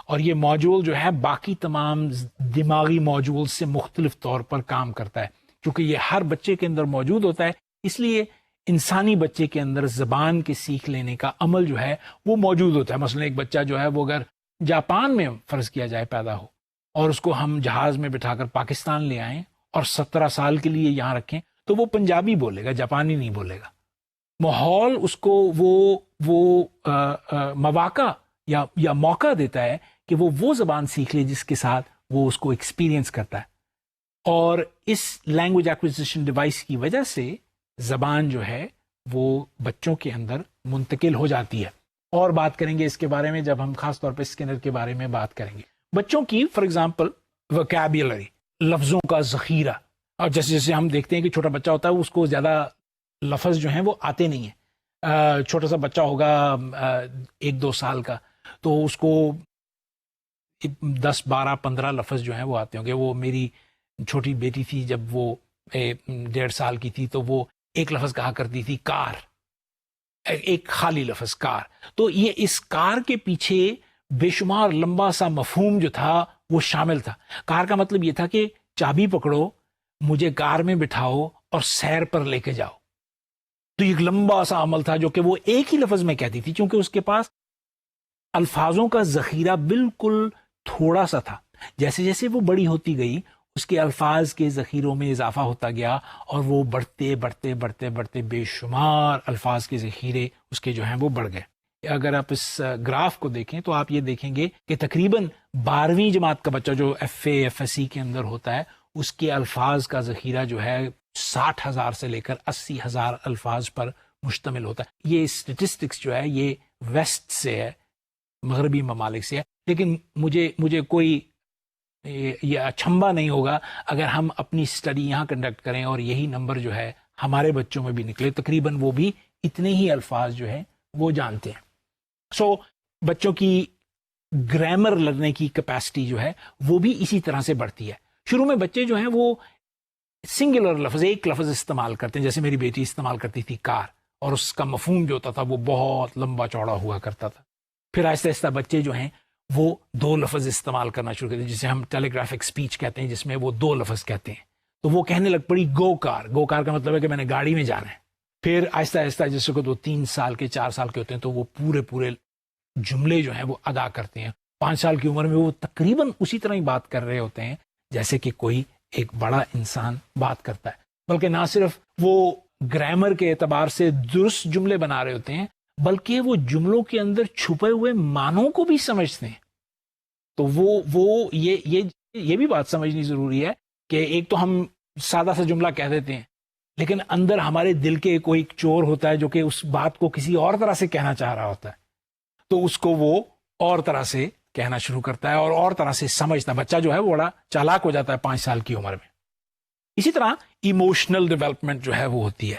اور یہ موڈیول جو ہے باقی تمام دماغی موڈیول سے مختلف طور پر کام کرتا ہے. کیونکہ یہ ہر بچے کے اندر موجود ہوتا ہے، اس لیے انسانی بچے کے اندر زبان کے سیکھ لینے کا عمل جو ہے وہ موجود ہوتا ہے. مثلا ایک بچہ جو ہے وہ اگر جاپان میں فرض کیا جائے پیدا ہو، اور اس کو ہم جہاز میں بٹھا کر پاکستان لے آئیں اور 17 سال کے لیے یہاں رکھیں، تو وہ پنجابی بولے گا، جاپانی نہیں بولے گا. ماحول اس کو وہ مواقع یا موقع دیتا ہے کہ وہ زبان سیکھ لے جس کے ساتھ وہ اس کو ایکسپیرینس کرتا ہے. اور اس لینگویج ایکوزیشن ڈیوائس کی وجہ سے زبان جو ہے وہ بچوں کے اندر منتقل ہو جاتی ہے. اور بات کریں گے اس کے بارے میں جب ہم خاص طور پہ اسکنر کے بارے میں بات کریں گے. بچوں کی فار ایگزامپل وکیبولری، لفظوں کا ذخیرہ، اور جیسے جیسے ہم دیکھتے ہیں کہ چھوٹا بچہ ہوتا ہے اس کو زیادہ لفظ جو ہیں وہ آتے نہیں ہیں. چھوٹا سا بچہ ہوگا 1-2 سال کا، تو اس کو 10 12 15 لفظ جو ہیں وہ آتے ہوں گے. وہ میری چھوٹی بیٹی تھی جب وہ 1.5 سال کی تھی تو وہ ایک لفظ کہا کرتی تھی کار، ایک خالی لفظ کار. تو یہ اس کار کے پیچھے بے شمار لمبا سا مفہوم جو تھا وہ شامل تھا. کار کا مطلب یہ تھا کہ چابی پکڑو، مجھے کار میں بٹھاؤ اور سیر پر لے کے جاؤ. تو ایک لمبا سا عمل تھا جو کہ وہ ایک ہی لفظ میں کہتی تھی، کیونکہ اس کے پاس الفاظوں کا ذخیرہ بالکل تھوڑا سا تھا. جیسے جیسے وہ بڑی ہوتی گئی اس کے الفاظ کے ذخیروں میں اضافہ ہوتا گیا، اور وہ بڑھتے بڑھتے بڑھتے بڑھتے بے شمار الفاظ کے ذخیرے اس کے جو ہیں وہ بڑھ گئے. اگر آپ اس گراف کو دیکھیں تو آپ یہ دیکھیں گے کہ تقریباً 12ویں جماعت کا بچہ جو FA/FSC کے اندر ہوتا ہے اس کے الفاظ کا ذخیرہ جو ہے 60,000 سے لے کر 80,000 الفاظ پر مشتمل ہوتا ہے. یہ اسٹیٹسٹکس جو ہے یہ ویسٹ سے ہے، مغربی ممالک سے ہے. لیکن مجھے کوئی یہ اچھمبا نہیں ہوگا اگر ہم اپنی اسٹڈی یہاں کنڈکٹ کریں اور یہی نمبر جو ہے ہمارے بچوں میں بھی نکلے. تقریباً وہ بھی اتنے ہی الفاظ جو ہیں وہ جانتے ہیں. سو بچوں کی گرامر لرنے کی کیپیسٹی جو ہے وہ بھی اسی طرح سے بڑھتی ہے. شروع میں بچے جو ہیں وہ سنگولر لفظ، ایک لفظ استعمال کرتے ہیں، جیسے میری بیٹی استعمال کرتی تھی کار، اور اس کا مفہوم جو ہوتا تھا وہ بہت لمبا چوڑا ہوا کرتا تھا. پھر آہستہ آہستہ بچے جو ہیں وہ 2 لفظ استعمال کرنا شروع کرتے ہیں، جسے ہم ٹیلی گرافک اسپیچ کہتے ہیں، جس میں وہ 2 لفظ کہتے ہیں. تو وہ کہنے لگ پڑی گو کار. گو کار کا مطلب ہے کہ میں نے گاڑی میں جانا ہے. پھر آہستہ آہستہ جیسے کو 3 سال کے 4 سال کے ہوتے ہیں تو وہ پورے جملے جو ہیں وہ ادا کرتے ہیں. 5 سال کی عمر میں وہ تقریباً اسی طرح ہی بات کر رہے ہوتے ہیں جیسے کہ کوئی ایک بڑا انسان بات کرتا ہے. بلکہ نہ صرف وہ گرامر کے اعتبار سے درست جملے بنا رہے ہوتے ہیں بلکہ وہ جملوں کے اندر چھپے ہوئے معنوں کو بھی سمجھتے ہیں. تو وہ یہ بھی بات سمجھنی ضروری ہے کہ ایک تو ہم سادہ سا جملہ کہہ دیتے ہیں، لیکن اندر ہمارے دل کے کوئی چور ہوتا ہے جو کہ اس بات کو کسی اور طرح سے کہنا چاہ رہا ہوتا ہے، تو اس کو وہ اور طرح سے کہنا شروع کرتا ہے اور طرح سے سمجھتا ہے. بچہ جو ہے وہ بڑا چالاک ہو جاتا ہے 5 سال کی عمر میں. اسی طرح ایموشنل ڈیولپمنٹ جو ہے وہ ہوتی ہے.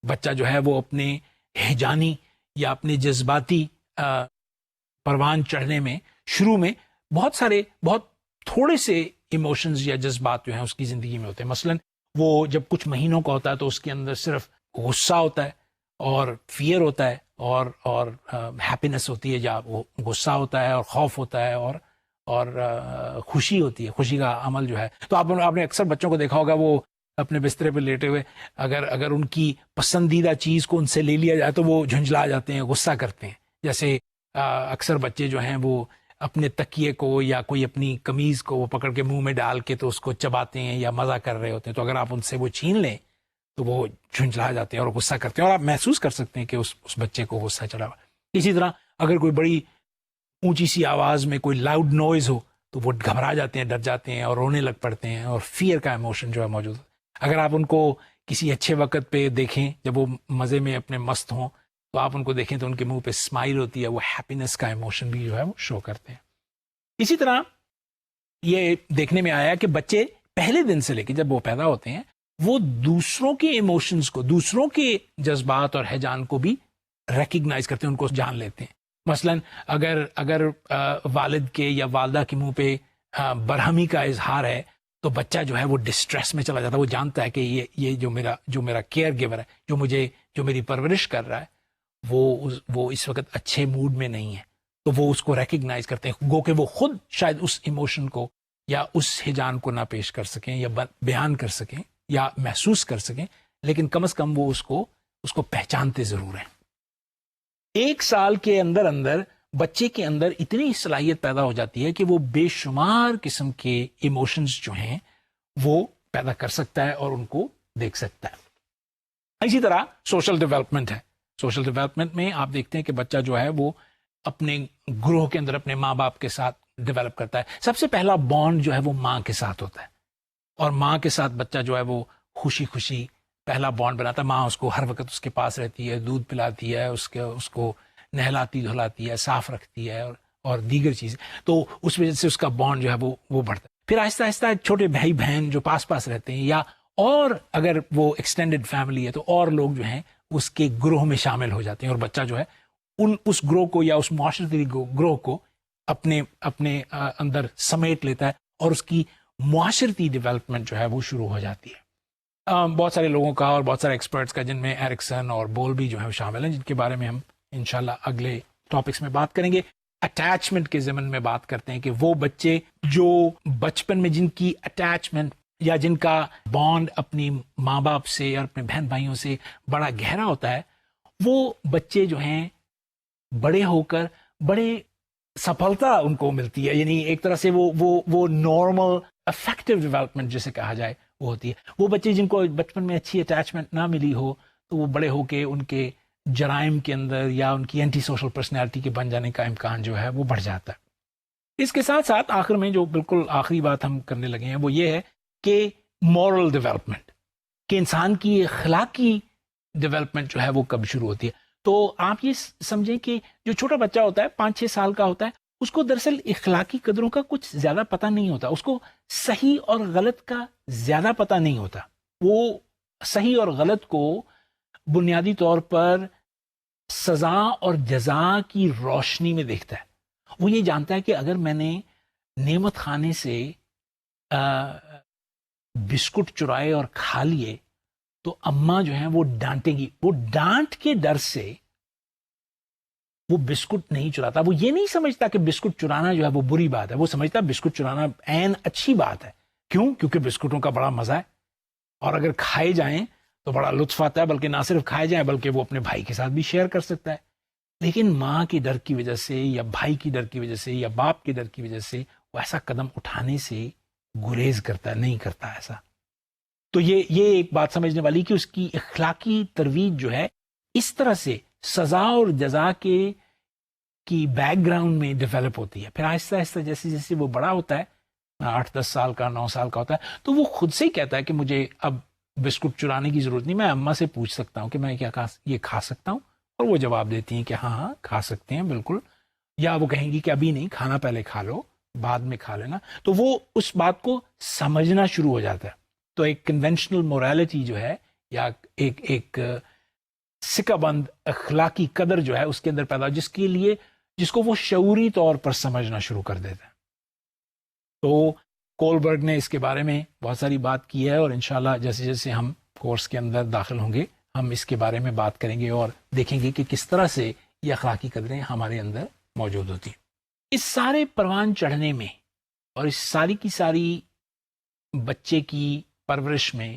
بچہ جو ہے وہ اپنے ہیجانی یا اپنے جذباتی پروان چڑھنے میں شروع میں بہت تھوڑے سے ایموشنز یا جذبات جو ہیں اس کی زندگی میں ہوتے ہیں. مثلا وہ جب کچھ مہینوں کا ہوتا ہے تو اس کے اندر صرف غصہ ہوتا ہے اور فیئر ہوتا ہے اور ہیپینس ہوتی ہے، یا وہ غصہ ہوتا ہے اور خوف ہوتا ہے اور خوشی ہوتی ہے، خوشی کا عمل جو ہے. تو آپ نے اکثر بچوں کو دیکھا ہوگا وہ اپنے بسترے پہ لیٹے ہوئے اگر ان کی پسندیدہ چیز کو ان سے لے لیا جائے تو وہ جھنجھلا جاتے ہیں، غصہ کرتے ہیں. جیسے اکثر بچے جو ہیں وہ اپنے تکیے کو یا کوئی اپنی قمیض کو وہ پکڑ کے منہ میں ڈال کے تو اس کو چباتے ہیں یا مزہ کر رہے ہوتے ہیں. تو اگر آپ ان سے وہ چھین لیں تو وہ جھنجھلا جاتے ہیں اور غصہ کرتے ہیں، اور آپ محسوس کر سکتے ہیں کہ اس بچے کو غصہ چڑھا ہوا. اسی طرح اگر کوئی بڑی اونچی سی آواز میں کوئی لاؤڈ نوائز ہو تو وہ گھبرا جاتے ہیں، ڈر جاتے ہیں اور رونے لگ پڑتے ہیں، اور فیئر کا ایموشن جو ہے موجود ہے. اگر آپ ان کو کسی اچھے وقت پہ دیکھیں جب وہ مزے میں اپنے مست ہوں تو آپ ان کو دیکھیں تو ان کے منہ پہ اسمائل ہوتی ہے، وہ ہیپینس کا ایموشن بھی جو ہے وہ شو کرتے ہیں. اسی طرح یہ دیکھنے میں آیا کہ بچے پہلے دن سے لے کے جب وہ پیدا ہوتے ہیں وہ دوسروں کے ایموشنز کو، دوسروں کے جذبات اور ہیجان کو بھی ریکگنائز کرتے ہیں، ان کو جان لیتے ہیں. مثلا اگر والد کے یا والدہ کے منہ پہ برہمی کا اظہار ہے تو بچہ جو ہے وہ ڈسٹریس میں چلا جاتا ہے. وہ جانتا ہے کہ یہ جو میرا کیئر گیور ہے، جو میری پرورش کر رہا ہے، وہ اس وقت اچھے موڈ میں نہیں ہے. تو وہ اس کو ریکگنائز کرتے ہیں، گو کہ وہ خود شاید اس ایموشن کو یا اس ہجان کو نہ پیش کر سکیں یا بیان کر سکیں یا محسوس کر سکیں، لیکن کم از کم وہ اس کو پہچانتے ضرور ہیں. 1 سال کے اندر بچے کے اندر اتنی صلاحیت پیدا ہو جاتی ہے کہ وہ بے شمار قسم کے ایموشنز جو ہیں وہ پیدا کر سکتا ہے اور ان کو دیکھ سکتا ہے. اسی طرح سوشل ڈیولپمنٹ ہے. سوشل ڈیولپمنٹ میں آپ دیکھتے ہیں کہ بچہ جو ہے وہ اپنے گروہ کے اندر اپنے ماں باپ کے ساتھ ڈیولپ کرتا ہے. سب سے پہلا بانڈ جو ہے وہ ماں کے ساتھ ہوتا ہے، اور ماں کے ساتھ بچہ جو ہے وہ خوشی خوشی پہلا بانڈ بناتا ہے. ماں اس کو ہر وقت اس کے پاس رہتی ہے، دودھ پلاتی ہے، اس کو نہلاتی دھلاتی ہے، صاف رکھتی ہے اور دیگر چیزیں. تو اس وجہ سے اس کا بانڈ جو ہے وہ بڑھتا ہے. پھر آہستہ آہستہ چھوٹے بھائی بہن جو پاس رہتے ہیں، یا اور اگر وہ ایکسٹینڈڈ فیملی ہے تو اور لوگ جو ہیں اس کے گروہ میں شامل ہو جاتے ہیں، اور بچہ جو ہے اس گروہ کو یا اس معاشرتی گروہ کو اپنے اندر سمیٹ لیتا ہے، اور اس کی معاشرتی ڈیولپمنٹ جو ہے وہ شروع ہو جاتی ہے. بہت سارے لوگوں کا اور بہت سارے ایکسپرٹس کا، جن میں ایرکسن اور بول بھی جو ہے شامل ہیں، جن کے بارے میں ہم انشاءاللہ اگلے ٹاپکس میں بات کریں گے. اٹیچمنٹ کے ضمن میں بات کرتے ہیں کہ وہ بچے جو بچپن میں جن کی اٹیچمنٹ یا جن کا بانڈ اپنی ماں باپ سے اور اپنے بہن بھائیوں سے بڑا گہرا ہوتا ہے، وہ بچے جو ہیں بڑے ہو کر بڑے سفلتا ان کو ملتی ہے. یعنی ایک طرح سے وہ نارمل افیکٹو ڈیولپمنٹ جسے کہا جائے وہ ہوتی ہے. وہ بچے جن کو بچپن میں اچھی اٹیچمنٹ نہ ملی ہو تو وہ بڑے ہو کے ان کے جرائم کے اندر یا ان کی اینٹی سوشل پرسنالٹی کے بن جانے کا امکان جو ہے وہ بڑھ جاتا ہے. اس کے ساتھ ساتھ آخر میں جو بالکل آخری بات ہم کرنے لگے ہیں وہ یہ ہے کہ مورل ڈیولپمنٹ، کہ انسان کی اخلاقی ڈیولپمنٹ جو ہے وہ کب شروع ہوتی ہے. تو آپ یہ سمجھیں کہ جو چھوٹا بچہ ہوتا ہے 5-6 سال کا ہوتا ہے، اس کو دراصل اخلاقی قدروں کا کچھ زیادہ پتہ نہیں ہوتا. اس کو صحیح اور غلط کا زیادہ پتہ نہیں ہوتا. وہ صحیح اور غلط کو بنیادی طور پر سزا اور جزا کی روشنی میں دیکھتا ہے. وہ یہ جانتا ہے کہ اگر میں نے نعمت خانے سے بسکٹ چرائے اور کھا لیے تو اماں جو ہیں وہ ڈانٹیں گی. وہ ڈانٹ کے ڈر سے وہ بسکٹ نہیں چراتا. وہ یہ نہیں سمجھتا کہ بسکٹ چرانا جو ہے وہ بری بات ہے. وہ سمجھتا بسکٹ چرانا عین اچھی بات ہے. کیوں؟ کیونکہ بسکٹوں کا بڑا مزہ ہے، اور اگر کھائے جائیں تو بڑا لطف آتا ہے. بلکہ نہ صرف کھائے جائیں بلکہ وہ اپنے بھائی کے ساتھ بھی شیئر کر سکتا ہے. لیکن ماں کے ڈر کی وجہ سے یا بھائی کی ڈر کی وجہ سے یا باپ کے ڈر کی وجہ سے وہ ایسا قدم اٹھانے سے گریز کرتا ہے، نہیں کرتا ایسا. تو یہ ایک بات سمجھنے والی کہ اس کی اخلاقی ترویج جو ہے اس طرح سے سزا اور جزا کی بیک گراؤنڈ میں ڈیولپ ہوتی ہے. پھر آہستہ آہستہ جیسے جیسے وہ بڑا ہوتا ہے، 8-10 سال کا 9 سال کا ہوتا ہے، تو وہ خود سے ہی کہتا ہے کہ مجھے اب بسکٹ چرانے کی ضرورت نہیں. میں اماں سے پوچھ سکتا ہوں کہ میں یہ کھا سکتا ہوں، اور وہ جواب دیتی ہیں کہ ہاں کھا سکتے ہیں بالکل. یا وہ کہیں گی کہ ابھی نہیں کھانا، پہلے کھا لو، بعد میں کھا لینا. تو وہ اس بات کو سمجھنا شروع ہو جاتا ہے. تو ایک کنونشنل موریلٹی جو ہے یا ایک سکہ بند اخلاقی قدر جو ہے اس کے اندر پیدا، جس کو وہ شعوری طور پر سمجھنا شروع کر دیتا ہے. تو کولبرگ نے اس کے بارے میں بہت ساری بات کی ہے، اور انشاءاللہ جیسے جیسے ہم کورس کے اندر داخل ہوں گے ہم اس کے بارے میں بات کریں گے اور دیکھیں گے کہ کس طرح سے یہ اخلاقی قدریں ہمارے اندر موجود ہوتی ہیں. اس سارے پروان چڑھنے میں اور اس ساری کی ساری بچے کی پرورش میں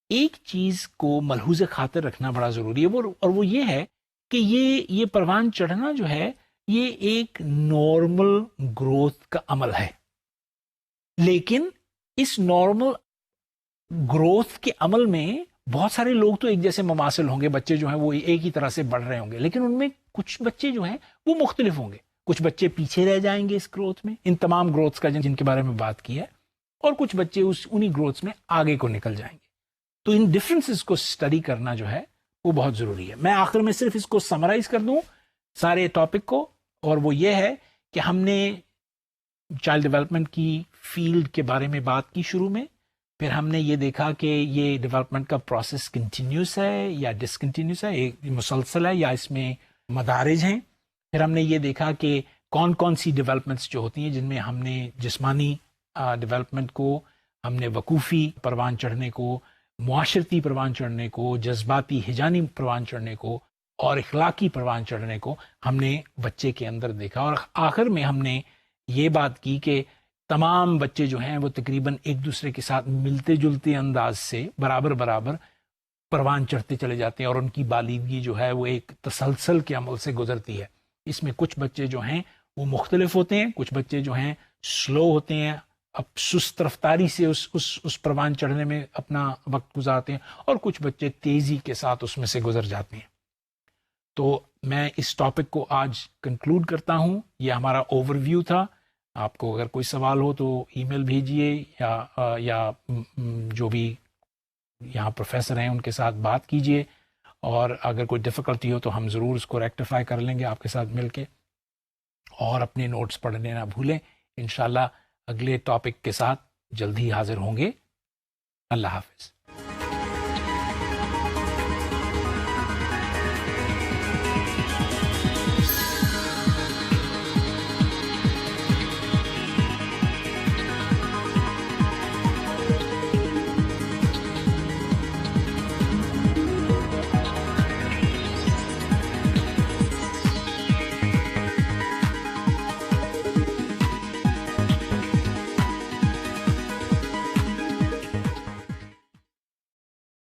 ایک چیز کو ملحوظ خاطر رکھنا بڑا ضروری ہے، اور وہ یہ ہے کہ یہ پروان چڑھنا جو ہے یہ ایک نارمل گروتھ کا عمل ہے. لیکن اس نارمل گروتھ کے عمل میں بہت سارے لوگ تو ایک جیسے مماثل ہوں گے. بچے جو ہیں وہ ایک ہی طرح سے بڑھ رہے ہوں گے، لیکن ان میں کچھ بچے جو ہیں وہ مختلف ہوں گے. کچھ بچے پیچھے رہ جائیں گے اس گروتھ میں، ان تمام گروتھس کا جن کے بارے میں بات کی ہے، اور کچھ بچے انہی گروتھس میں آگے کو نکل جائیں گے. تو ان ڈفرینسز کو اسٹڈی کرنا جو ہے وہ بہت ضروری ہے. میں آخر میں صرف اس کو سمرائز کر دوں سارے ٹاپک کو، اور وہ یہ ہے کہ ہم نے چائلڈ ڈیولپمنٹ کی فیلڈ کے بارے میں بات کی شروع میں، پھر ہم نے یہ دیکھا کہ یہ ڈیولپمنٹ کا پروسیس کنٹینیوس ہے یا ڈسکنٹینیوس ہے، ایک مسلسل ہے یا اس میں مدارج ہیں۔ پھر ہم نے یہ دیکھا کہ کون کون سی ڈیولپمنٹس جو ہوتی ہیں جن میں ہم نے جسمانی ڈیولپمنٹ کو، ہم نے وقوفی پروان چڑھنے کو، معاشرتی پروان چڑھنے کو، جذباتی ہجانی پروان چڑھنے کو اور اخلاقی پروان چڑھنے کو ہم نے بچے کے اندر دیکھا، اور آخر میں ہم نے یہ بات کی کہ تمام بچے جو ہیں وہ تقریباً ایک دوسرے کے ساتھ ملتے جلتے انداز سے برابر برابر پروان چڑھتے چلے جاتے ہیں، اور ان کی بالیدگی جو ہے وہ ایک تسلسل کے عمل سے گزرتی ہے۔ اس میں کچھ بچے جو ہیں وہ مختلف ہوتے ہیں، کچھ بچے جو ہیں سلو ہوتے ہیں، اب سست رفتاری سے اس پروان چڑھنے میں اپنا وقت گزارتے ہیں، اور کچھ بچے تیزی کے ساتھ اس میں سے گزر جاتے ہیں۔ تو میں اس ٹاپک کو آج کنکلوڈ کرتا ہوں، یہ ہمارا اوور ویو تھا۔ آپ کو اگر کوئی سوال ہو تو ای میل بھیجیے، یا جو بھی یہاں پروفیسر ہیں ان کے ساتھ بات کیجیے، اور اگر کوئی ڈفیکلٹی ہو تو ہم ضرور اس کو ریکٹیفائی کر لیں گے آپ کے ساتھ مل کے، اور اپنے نوٹس پڑھنے نہ بھولیں۔ انشاءاللہ اگلے ٹاپک کے ساتھ جلد ہی حاضر ہوں گے۔ اللہ حافظ۔